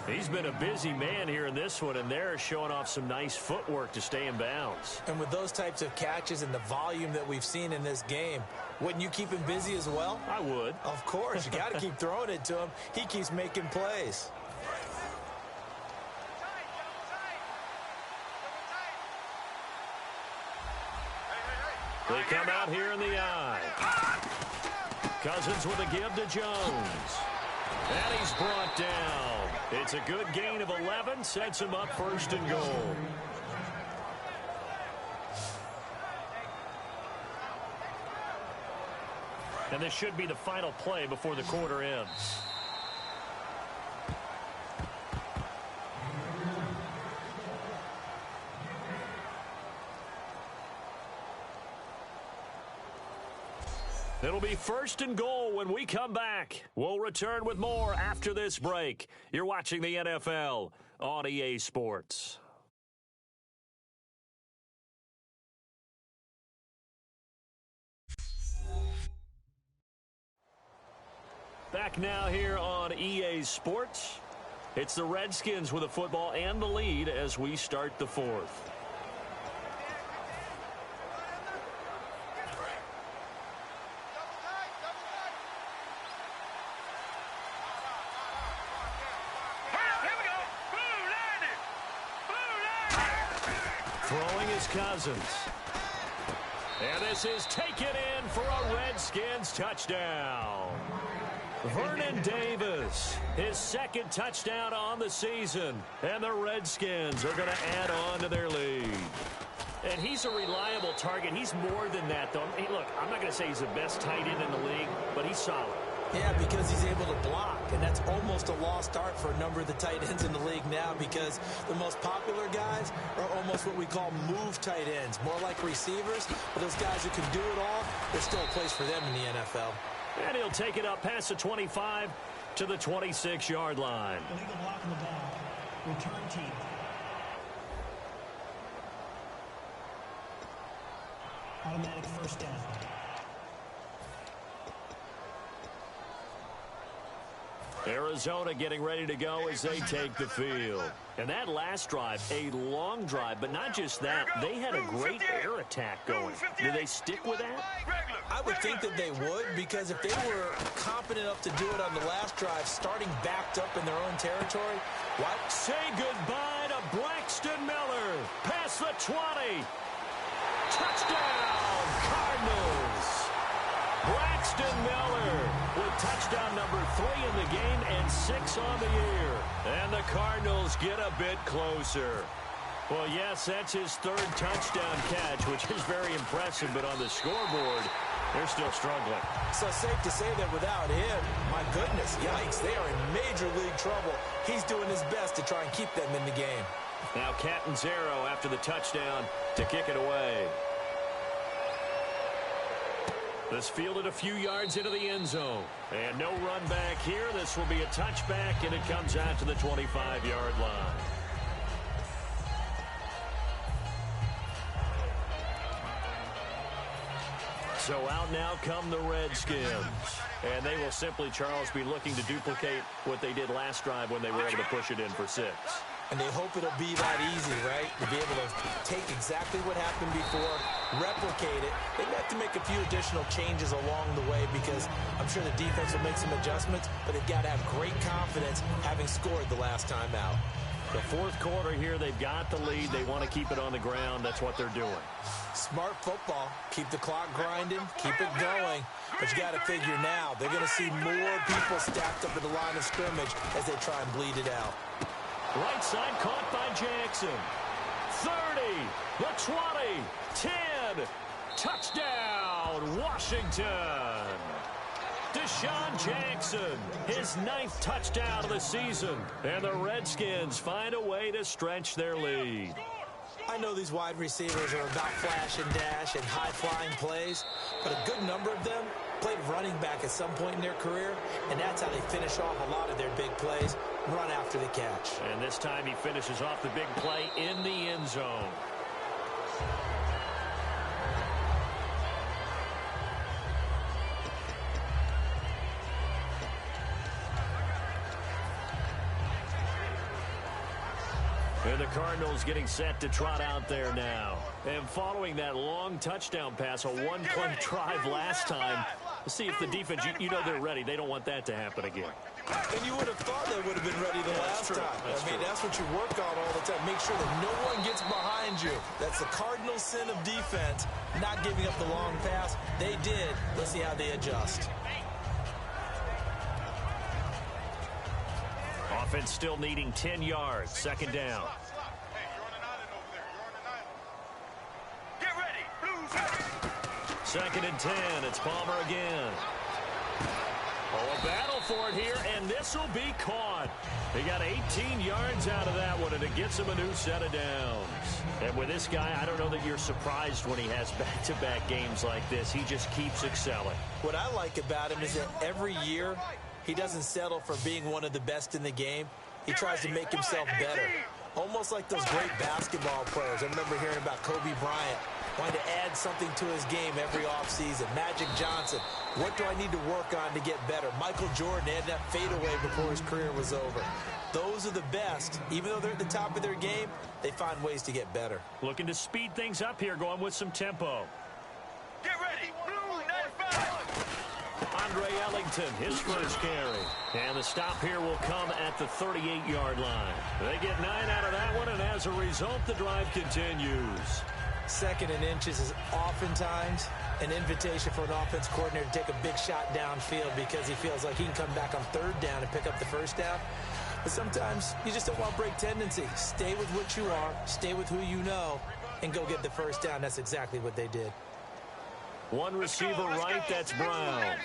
He's been a busy man here in this one, and they're showing off some nice footwork to stay in bounds. And with those types of catches and the volume that we've seen in this game, wouldn't you keep him busy as well? I would. Of course. You got to keep throwing it to him. He keeps making plays. They come out here in the eye. Cousins with a give to Jones. And he's brought down. It's a good gain of 11. Sets him up first and goal. And this should be the final play before the quarter ends. It'll be first and goal when we come back. We'll return with more after this break. You're watching the NFL on EA Sports. Back now here on EA Sports. It's the Redskins with the football and the lead as we start the fourth. Throwing is Cousins. And this is taken in for a Redskins touchdown. Vernon Davis, his second touchdown on the season. And the Redskins are going to add on to their lead. And he's a reliable target. He's more than that, though. Hey, look, I'm not going to say he's the best tight end in the league, but he's solid. Yeah, because he's able to block, and that's almost a lost art for a number of the tight ends in the league now because the most popular guys are almost what we call move tight ends, more like receivers. But those guys who can do it all, there's still a place for them in the NFL. And he'll take it up past the 25 to the 26-yard line. Illegal block in the ball. Return team. Automatic first down. Arizona getting ready to go as they take the field. And that last drive, a long drive, but not just that. They had a great air attack going. Do they stick with that? I would think that they would, because if they were competent enough to do it on the last drive, starting backed up in their own territory, what? Say goodbye to Braxton Miller. Past the 20. Touchdown, Cardinals. Braxton Miller with touchdown number 3 in the game and 6 on the year. And the Cardinals get a bit closer. Well, yes, that's his third touchdown catch, which is very impressive, but on the scoreboard, they're still struggling. So safe to say that without him, my goodness, yikes, they are in major league trouble. He's doing his best to try and keep them in the game. Now Catanzaro after the touchdown to kick it away. This fielded a few yards into the end zone. And no run back here. This will be a touchback, and it comes out to the 25-yard line. So out now come the Redskins. And they will simply, Charles, be looking to duplicate what they did last drive when they were able to push it in for 6. And they hope it'll be that easy, right? To be able to take exactly what happened before, replicate it. They have to make a few additional changes along the way because I'm sure the defense will make some adjustments, but they've got to have great confidence having scored the last time out. The fourth quarter here, they've got the lead. They want to keep it on the ground. That's what they're doing. Smart football. Keep the clock grinding. Keep it going. But you got to figure now, they're going to see more people stacked up at the line of scrimmage as they try and bleed it out. Right side caught by Jackson. 30, the 20, 10. Touchdown, Washington. Deshaun Jackson, his 9th touchdown of the season. And the Redskins find a way to stretch their lead. I know these wide receivers are about flash and dash and high-flying plays, but a good number of them played running back at some point in their career, and that's how they finish off a lot of their big plays, run after the catch. And this time he finishes off the big play in the end zone. And the Cardinals getting set to trot out there now. And following that long touchdown pass, a one-play drive last time, let's see if the defense, you know they're ready. They don't want that to happen again. And you would have thought they would have been ready the last time. That's what you work on all the time. Make sure that no one gets behind you. That's the cardinal sin of defense, not giving up the long pass. They did. Let's see how they adjust. Offense still needing 10 yards. Second down. Get ready. Second and 10. It's Palmer again. Oh, a battle for it here, and this will be caught. He got 18 yards out of that one, and it gets him a new set of downs. And with this guy, I don't know that you're surprised when he has back-to-back games like this. He just keeps excelling. What I like about him is that every year he doesn't settle for being one of the best in the game. He tries to make himself better. Almost like those great basketball players. I remember hearing about Kobe Bryant wanting to add something to his game every offseason. Magic Johnson, what do I need to work on to get better? Michael Jordan had that fadeaway before his career was over. Those are the best. Even though they're at the top of their game, they find ways to get better. Looking to speed things up here, going with some tempo. Get ready. Blue 95. Andre Ellington, his first carry. And the stop here will come at the 38-yard line. They get 9 out of that one, and as a result, the drive continues. Second and inches is oftentimes an invitation for an offense coordinator to take a big shot downfield because he feels like he can come back on third down and pick up the first down. But sometimes you just don't want break tendency. Stay with what you are, stay with who you know, and go get the first down. That's exactly what they did. One receiver right, that's Brown.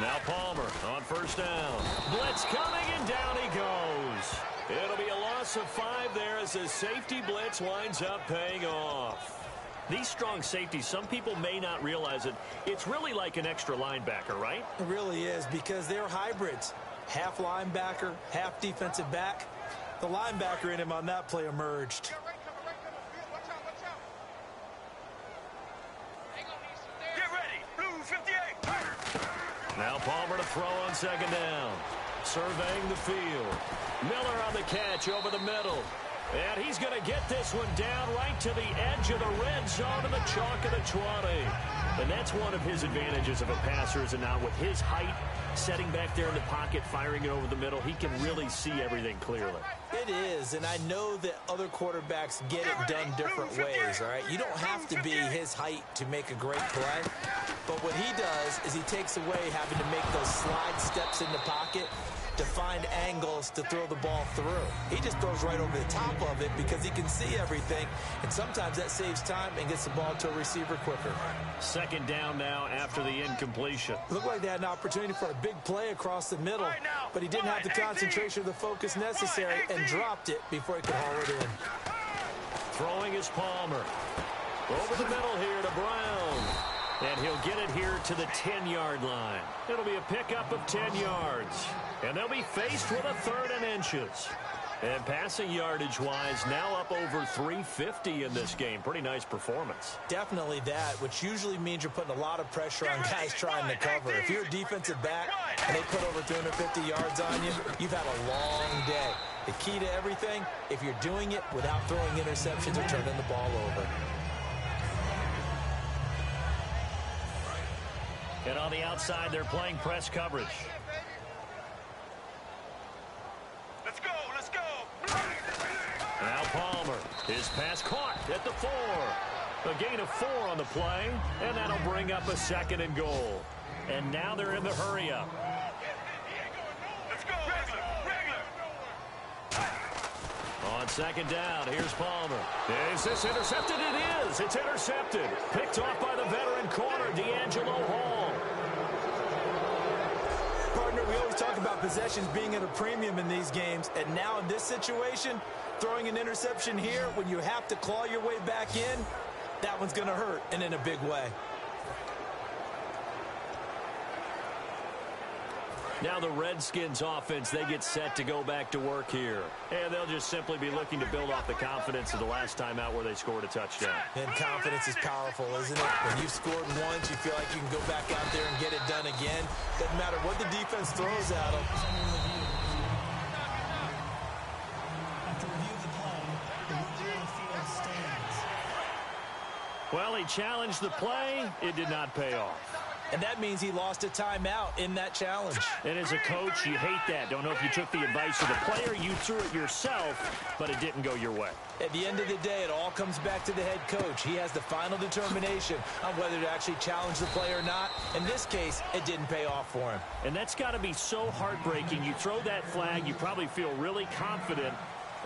Now Palmer on first down. Blitz coming, and down he goes. It'll be a loss of 5 there as the safety blitz winds up paying off. These strong safeties, some people may not realize it. It's really like an extra linebacker, right? It really is, because they're hybrids. Half linebacker, half defensive back. The linebacker in him on that play emerged. Get ready. Blue 58. Now Palmer to throw on second down. Surveying the field. Miller on the catch over the middle. And he's going to get this one down right to the edge of the red zone to the chalk of the 20. And that's one of his advantages of a passer, is now with his height, setting back there in the pocket, firing it over the middle, he can really see everything clearly. It is, and I know that other quarterbacks get it done different ways, all right? You don't have to be his height to make a great play, but what he does is he takes away having to make those slide steps in the pocket to find angles to throw the ball through. He just throws right over the top of it because he can see everything, and sometimes that saves time and gets the ball to a receiver quicker. Second down now after the incompletion. Looked like they had an opportunity for a big play across the middle, but he didn't have the concentration or the focus necessary and dropped it before he could haul it in. Throwing is Palmer. Over the middle here to Brown. And he'll get it here to the 10-yard line. It'll be a pickup of 10 yards. And they'll be faced with a 3rd and inches. And passing yardage-wise, now up over 350 in this game. Pretty nice performance. Definitely that, which usually means you're putting a lot of pressure on guys trying to cover. If you're a defensive back and they put over 350 yards on you, you've had a long day. The key to everything, if you're doing it without throwing interceptions or turning the ball over. And on the outside, they're playing press coverage. Let's go. Let's go. Now Palmer. His pass caught at the 4. A gain of 4 on the play, and that'll bring up a 2nd and goal. And now they're in the hurry-up. Let's go. Regular. On second down, here's Palmer. Is this intercepted? It is. It's intercepted. Picked off by the veteran corner, D'Angelo Hall. Partner, we always talk about possessions being at a premium in these games, and now in this situation, throwing an interception here when you have to claw your way back in, that one's going to hurt, and in a big way. Now the Redskins offense, they get set to go back to work here. And they'll just simply be looking to build off the confidence of the last time out where they scored a touchdown. And confidence is powerful, isn't it? When you've scored once, you feel like you can go back out there and get it done again. Doesn't matter what the defense throws at them. They challenged the play. It did not pay off. And that means he lost a timeout in that challenge. And as a coach, you hate that. Don't know if you took the advice of the player. You threw it yourself, but it didn't go your way. At the end of the day, it all comes back to the head coach. He has the final determination on whether to actually challenge the play or not. In this case, it didn't pay off for him. And that's got to be so heartbreaking. You throw that flag, you probably feel really confident,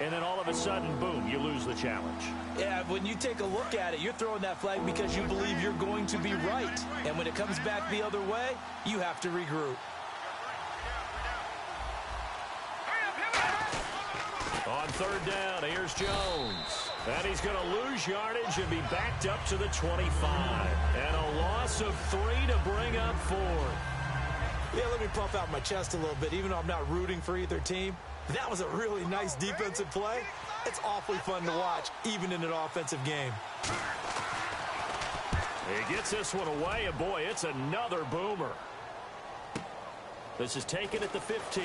and then all of a sudden, boom, you lose the challenge. Yeah, when you take a look at it, you're throwing that flag because you believe you're going to be right. And when it comes back the other way, you have to regroup. On third down, here's Jones. And he's going to lose yardage and be backed up to the 25. And a loss of 3 to bring up 4. Yeah, let me puff out my chest a little bit, even though I'm not rooting for either team. That was a really nice defensive play. It's awfully fun to watch, even in an offensive game. He gets this one away, and boy, it's another boomer. This is taken at the 15.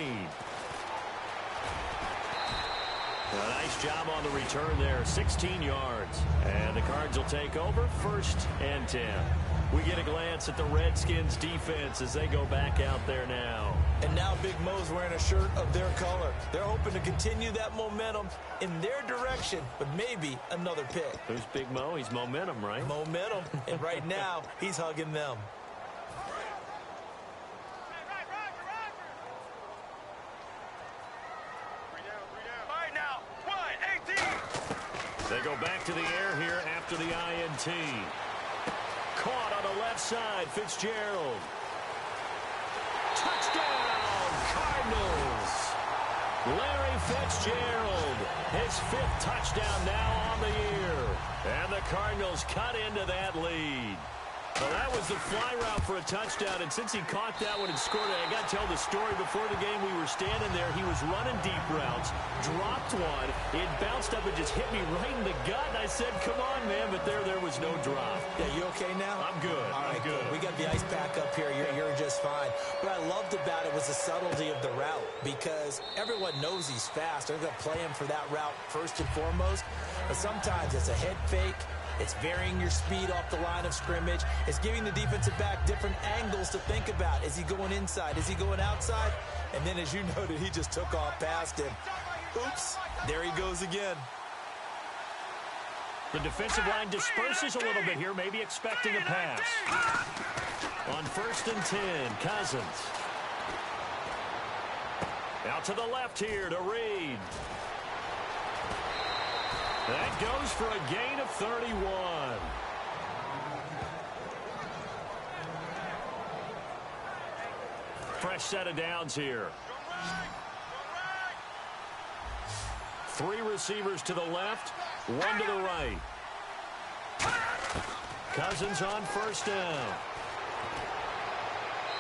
A nice job on the return there, 16 yards. And the Cards will take over, 1st and 10. We get a glance at the Redskins defense as they go back out there now. And now Big Mo's wearing a shirt of their color. They're hoping to continue that momentum in their direction, but maybe another pick. Who's Big Mo? He's momentum, right? Momentum. And right now, he's hugging them. They go back to the air here after the INT. Caught on the left side, Fitzgerald. Touchdown, Cardinals. Larry Fitzgerald, his 5th touchdown now on the year. And the Cardinals cut into that lead. Well, that was the fly route for a touchdown, and since he caught that one and scored it, I got to tell the story. Before the game, we were standing there. He was running deep routes, dropped one. It bounced up and just hit me right in the gut, and I said, come on, man, but there was no drop. Yeah, you okay now? I'm good. All right, I'm good. We got the ice pack up here. You're just fine. What I loved about it was the subtlety of the route, because everyone knows he's fast. They're going to play him for that route first and foremost, but sometimes it's a head fake. It's varying your speed off the line of scrimmage. It's giving the defensive back different angles to think about. Is he going inside? Is he going outside? And then, as you noted, he just took off past him. Oops, there he goes again. The defensive line disperses a little bit here, maybe expecting a pass. On 1st and 10, Cousins. Out to the left here to Reed. That goes for a gain of 31. Fresh set of downs here. 3 receivers to the left, 1 to the right. Cousins on 1st down.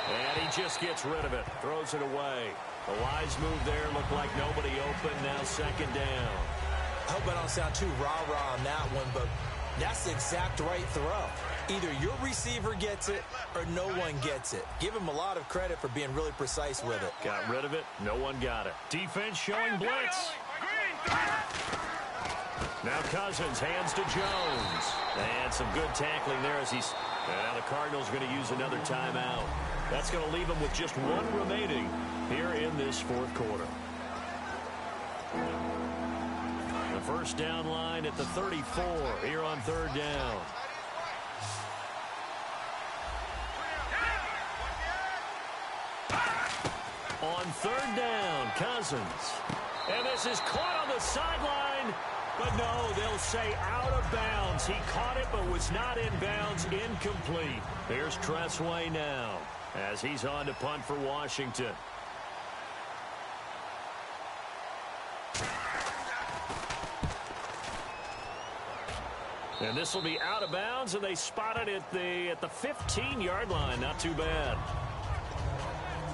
And he just gets rid of it, throws it away. The wise move there, looked like nobody open, now 2nd down. I hope I don't sound too rah-rah on that one, but that's the exact right throw. Either your receiver gets it or no one gets it. Give him a lot of credit for being really precise with it. Got rid of it. No one got it. Defense showing blitz. Now Cousins hands to Jones. And some good tackling there as he's... Now the Cardinals are going to use another timeout. That's going to leave them with just 1 remaining here in this 4th quarter. The 1st down line at the 34 here on 3rd down. On 3rd down, Cousins. And this is caught on the sideline. But no, they'll say out of bounds. He caught it but was not in bounds. Incomplete. Here's Tressway now as he's on to punt for Washington. And this will be out of bounds, and they spot it at the 15-yard line. Not too bad.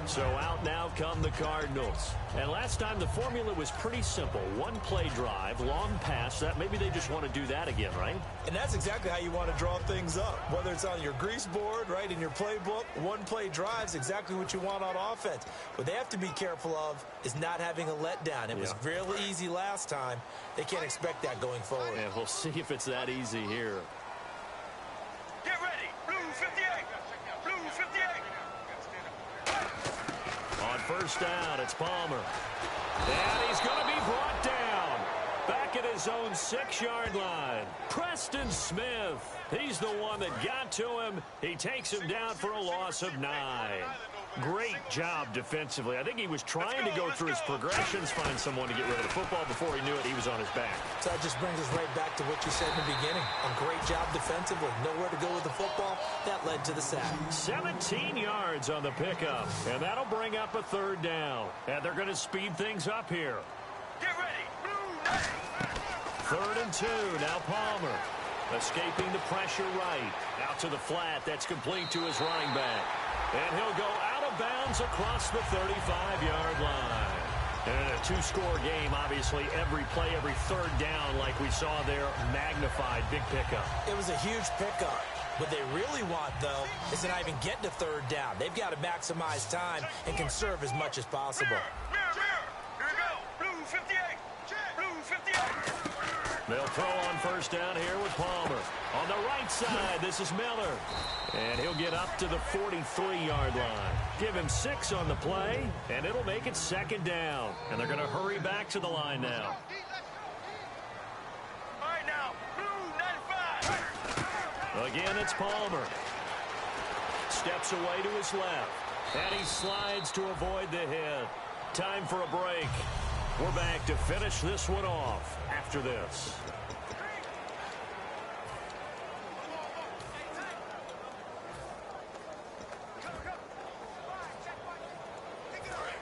So out now come the Cardinals. And last time the formula was pretty simple. 1-play drive, long pass. That maybe they just want to do that again, right? And that's exactly how you want to draw things up. Whether it's on your grease board, right, in your playbook, 1-play drive is exactly what you want on offense. What they have to be careful of is not having a letdown. It was really easy last time. They can't expect that going forward. And we'll see if it's that easy here. first down. It's Palmer. And he's going to be brought down. Back at his own 6-yard line. Preston Smith. He's the one that got to him. He takes him down for a loss of 9. Great job defensively. I think he was trying to go through his progressions, find someone to get rid of the football. Before he knew it, he was on his back. So that just brings us right back to what you said in the beginning. A great job defensively. Nowhere to go with the football. That led to the sack. 17 yards on the pickup. And that'll bring up a 3rd down. And they're going to speed things up here. Get ready. Blue 3rd and 2. Now Palmer. Escaping the pressure right. Out to the flat. That's complete to his running back. And he'll go out of bounds across the 35-yard line. And in a 2-score game, obviously, every play, every 3rd down, like we saw there, magnified. Big pickup. It was a huge pickup. What they really want, though, is to not even get to 3rd down. They've got to maximize time and conserve as much as possible. Here we go. Blue 58. Blue 58. They'll throw on first down here with Palmer. On the right side, this is Miller. And he'll get up to the 43-yard line. Give him 6 on the play, and it'll make it 2nd down. And they're going to hurry back to the line now. All right, now. Blue 95. Again, it's Palmer. Steps away to his left. And he slides to avoid the hit. Time for a break. We're back to finish this one off after this.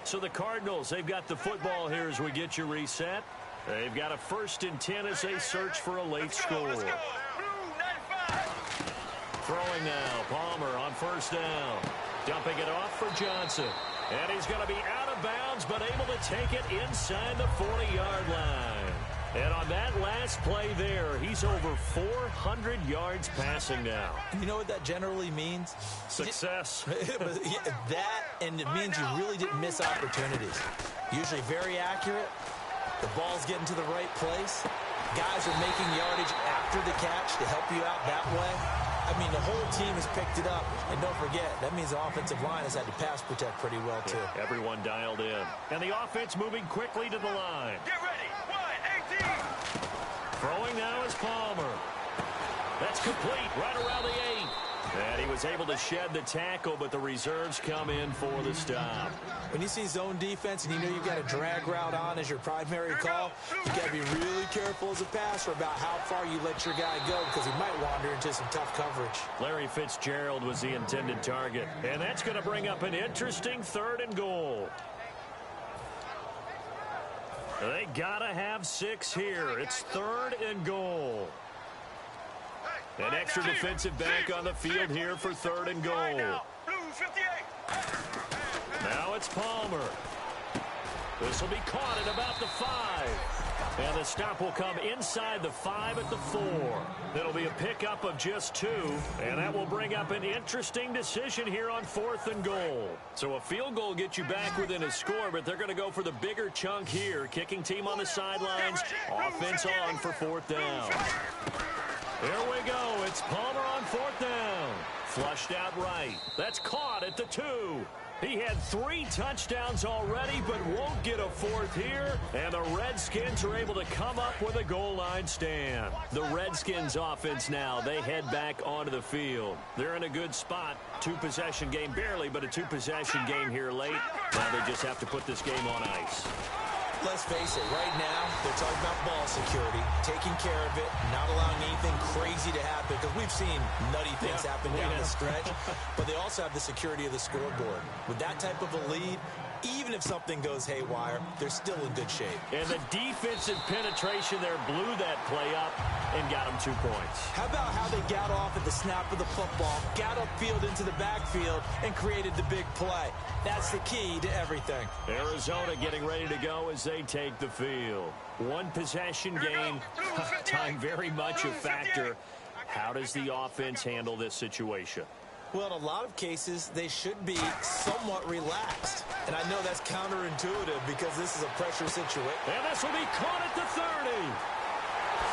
So the Cardinals, they've got the football here as we get you reset. They've got a 1st and 10 as they search for a late score. Let's go. Blue 95. Throwing now, Palmer on first down. Dumping it off for Johnson. And he's going to be out of bounds, but able to take it inside the 40-yard line. And on that last play there, he's over 400 yards passing now. You know what that generally means? Success. That, and it means you really didn't miss opportunities. Usually very accurate. The ball's getting to the right place. Guys are making yardage after the catch to help you out that way. I mean, the whole team has picked it up. And don't forget, that means the offensive line has had to pass protect pretty well, too. Yeah, everyone dialed in. And the offense moving quickly to the line. Get ready. 1-18. Throwing now is Palmer. That's complete right around the 8. And he was able to shed the tackle, but the reserves come in for the stop. When you see zone defense and you know you've got a drag route on as your primary call, you've got to be really careful as a passer about how far you let your guy go because he might wander into some tough coverage. Larry Fitzgerald was the intended target. And that's going to bring up an interesting 3rd and goal. They got to have 6 here. It's 3rd and goal. An extra defensive back on the field here for 3rd and goal. Blue 58. Now it's Palmer. This will be caught at about the 5. And the stop will come inside the 5 at the 4. It'll be a pickup of just 2. And that will bring up an interesting decision here on 4th and goal. So a field goal gets you back within a score, but they're going to go for the bigger chunk here. Kicking team on the sidelines. Offense on for 4th down. Here we go. It's Palmer on 4th down. Flushed out right. That's caught at the 2. He had 3 touchdowns already, but won't get a 4th here. And the Redskins are able to come up with a goal line stand. The Redskins offense now, they head back onto the field. They're in a good spot. 2-possession game, barely, but a 2-possession game here late. Now they just have to put this game on ice. Let's face it, right now, they're talking about ball security, taking care of it, not allowing anything crazy to happen, because we've seen nutty things happen down the stretch, but they also have the security of the scoreboard. With that type of a lead, even if something goes haywire, they're still in good shape. And the defensive penetration there blew that play up and got them 2 points. How about how they got off at the snap of the football, got upfield into the backfield, and created the big play? That's the key to everything. Arizona getting ready to go as they take the field. 1-possession game, time very much a factor. How does the offense handle this situation? Well, in a lot of cases, they should be somewhat relaxed. And I know that's counterintuitive because this is a pressure situation. And this will be caught at the 30.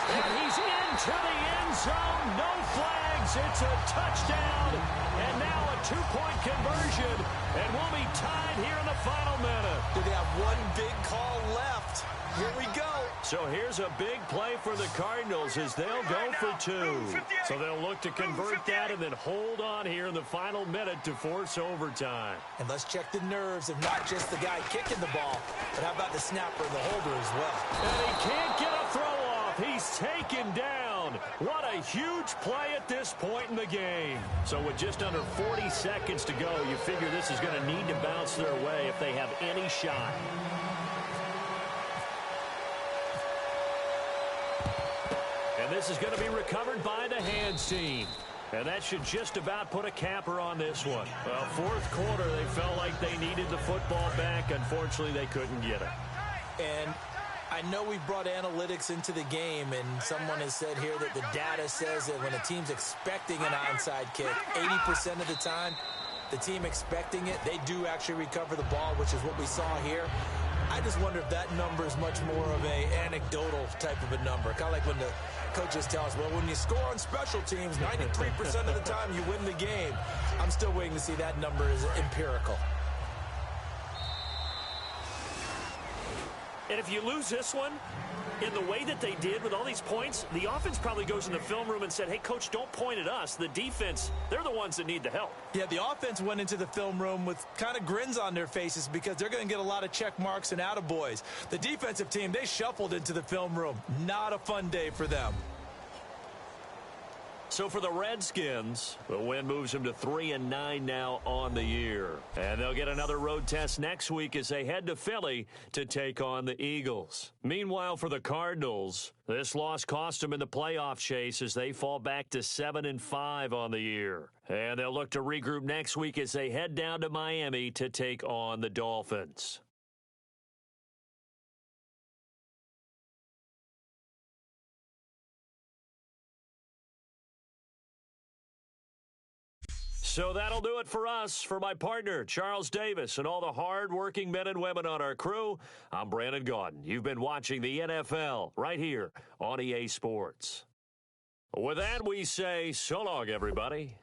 And he's into the end zone. No flags. It's a touchdown. And now a two-point conversion. And we'll be tied here in the final minute. Do they have one big call left? Here we go. So here's a big play for the Cardinals as they'll go for two. So they'll look to convert that and then hold on here in the final minute to force overtime. And let's check the nerves of not just the guy kicking the ball, but how about the snapper and the holder as well. And he can't get a throw off. He's taken down. What a huge play at this point in the game. So with just under 40 seconds to go, you figure this is going to need to bounce their way if they have any shot. And this is going to be recovered by the hands team. And that should just about put a capper on this one. Well, fourth quarter, they felt like they needed the football back. Unfortunately, they couldn't get it. And I know we've brought analytics into the game, and someone has said here that the data says that when a team's expecting an onside kick, 80% of the time, the team expecting it, they do actually recover the ball, which is what we saw here. I just wonder if that number is much more of a anecdotal type of a number. Kind of like when the coaches tell us, well, when you score on special teams, 93% of the time you win the game. I'm still waiting to see that number is empirical. And if you lose this one, in the way that they did with all these points, the offense probably goes in the film room and said, hey, coach, don't point at us. The defense, they're the ones that need the help. Yeah, the offense went into the film room with kind of grins on their faces because they're going to get a lot of check marks and attaboys. The defensive team, they shuffled into the film room. Not a fun day for them. So for the Redskins, the win moves them to 3-9 now on the year. And they'll get another road test next week as they head to Philly to take on the Eagles. Meanwhile, for the Cardinals, this loss cost them in the playoff chase as they fall back to 7-5 on the year. And they'll look to regroup next week as they head down to Miami to take on the Dolphins. So that'll do it for us. For my partner, Charles Davis, and all the hard-working men and women on our crew, I'm Brandon Gaudin. You've been watching the NFL right here on EA Sports. With that, we say so long, everybody.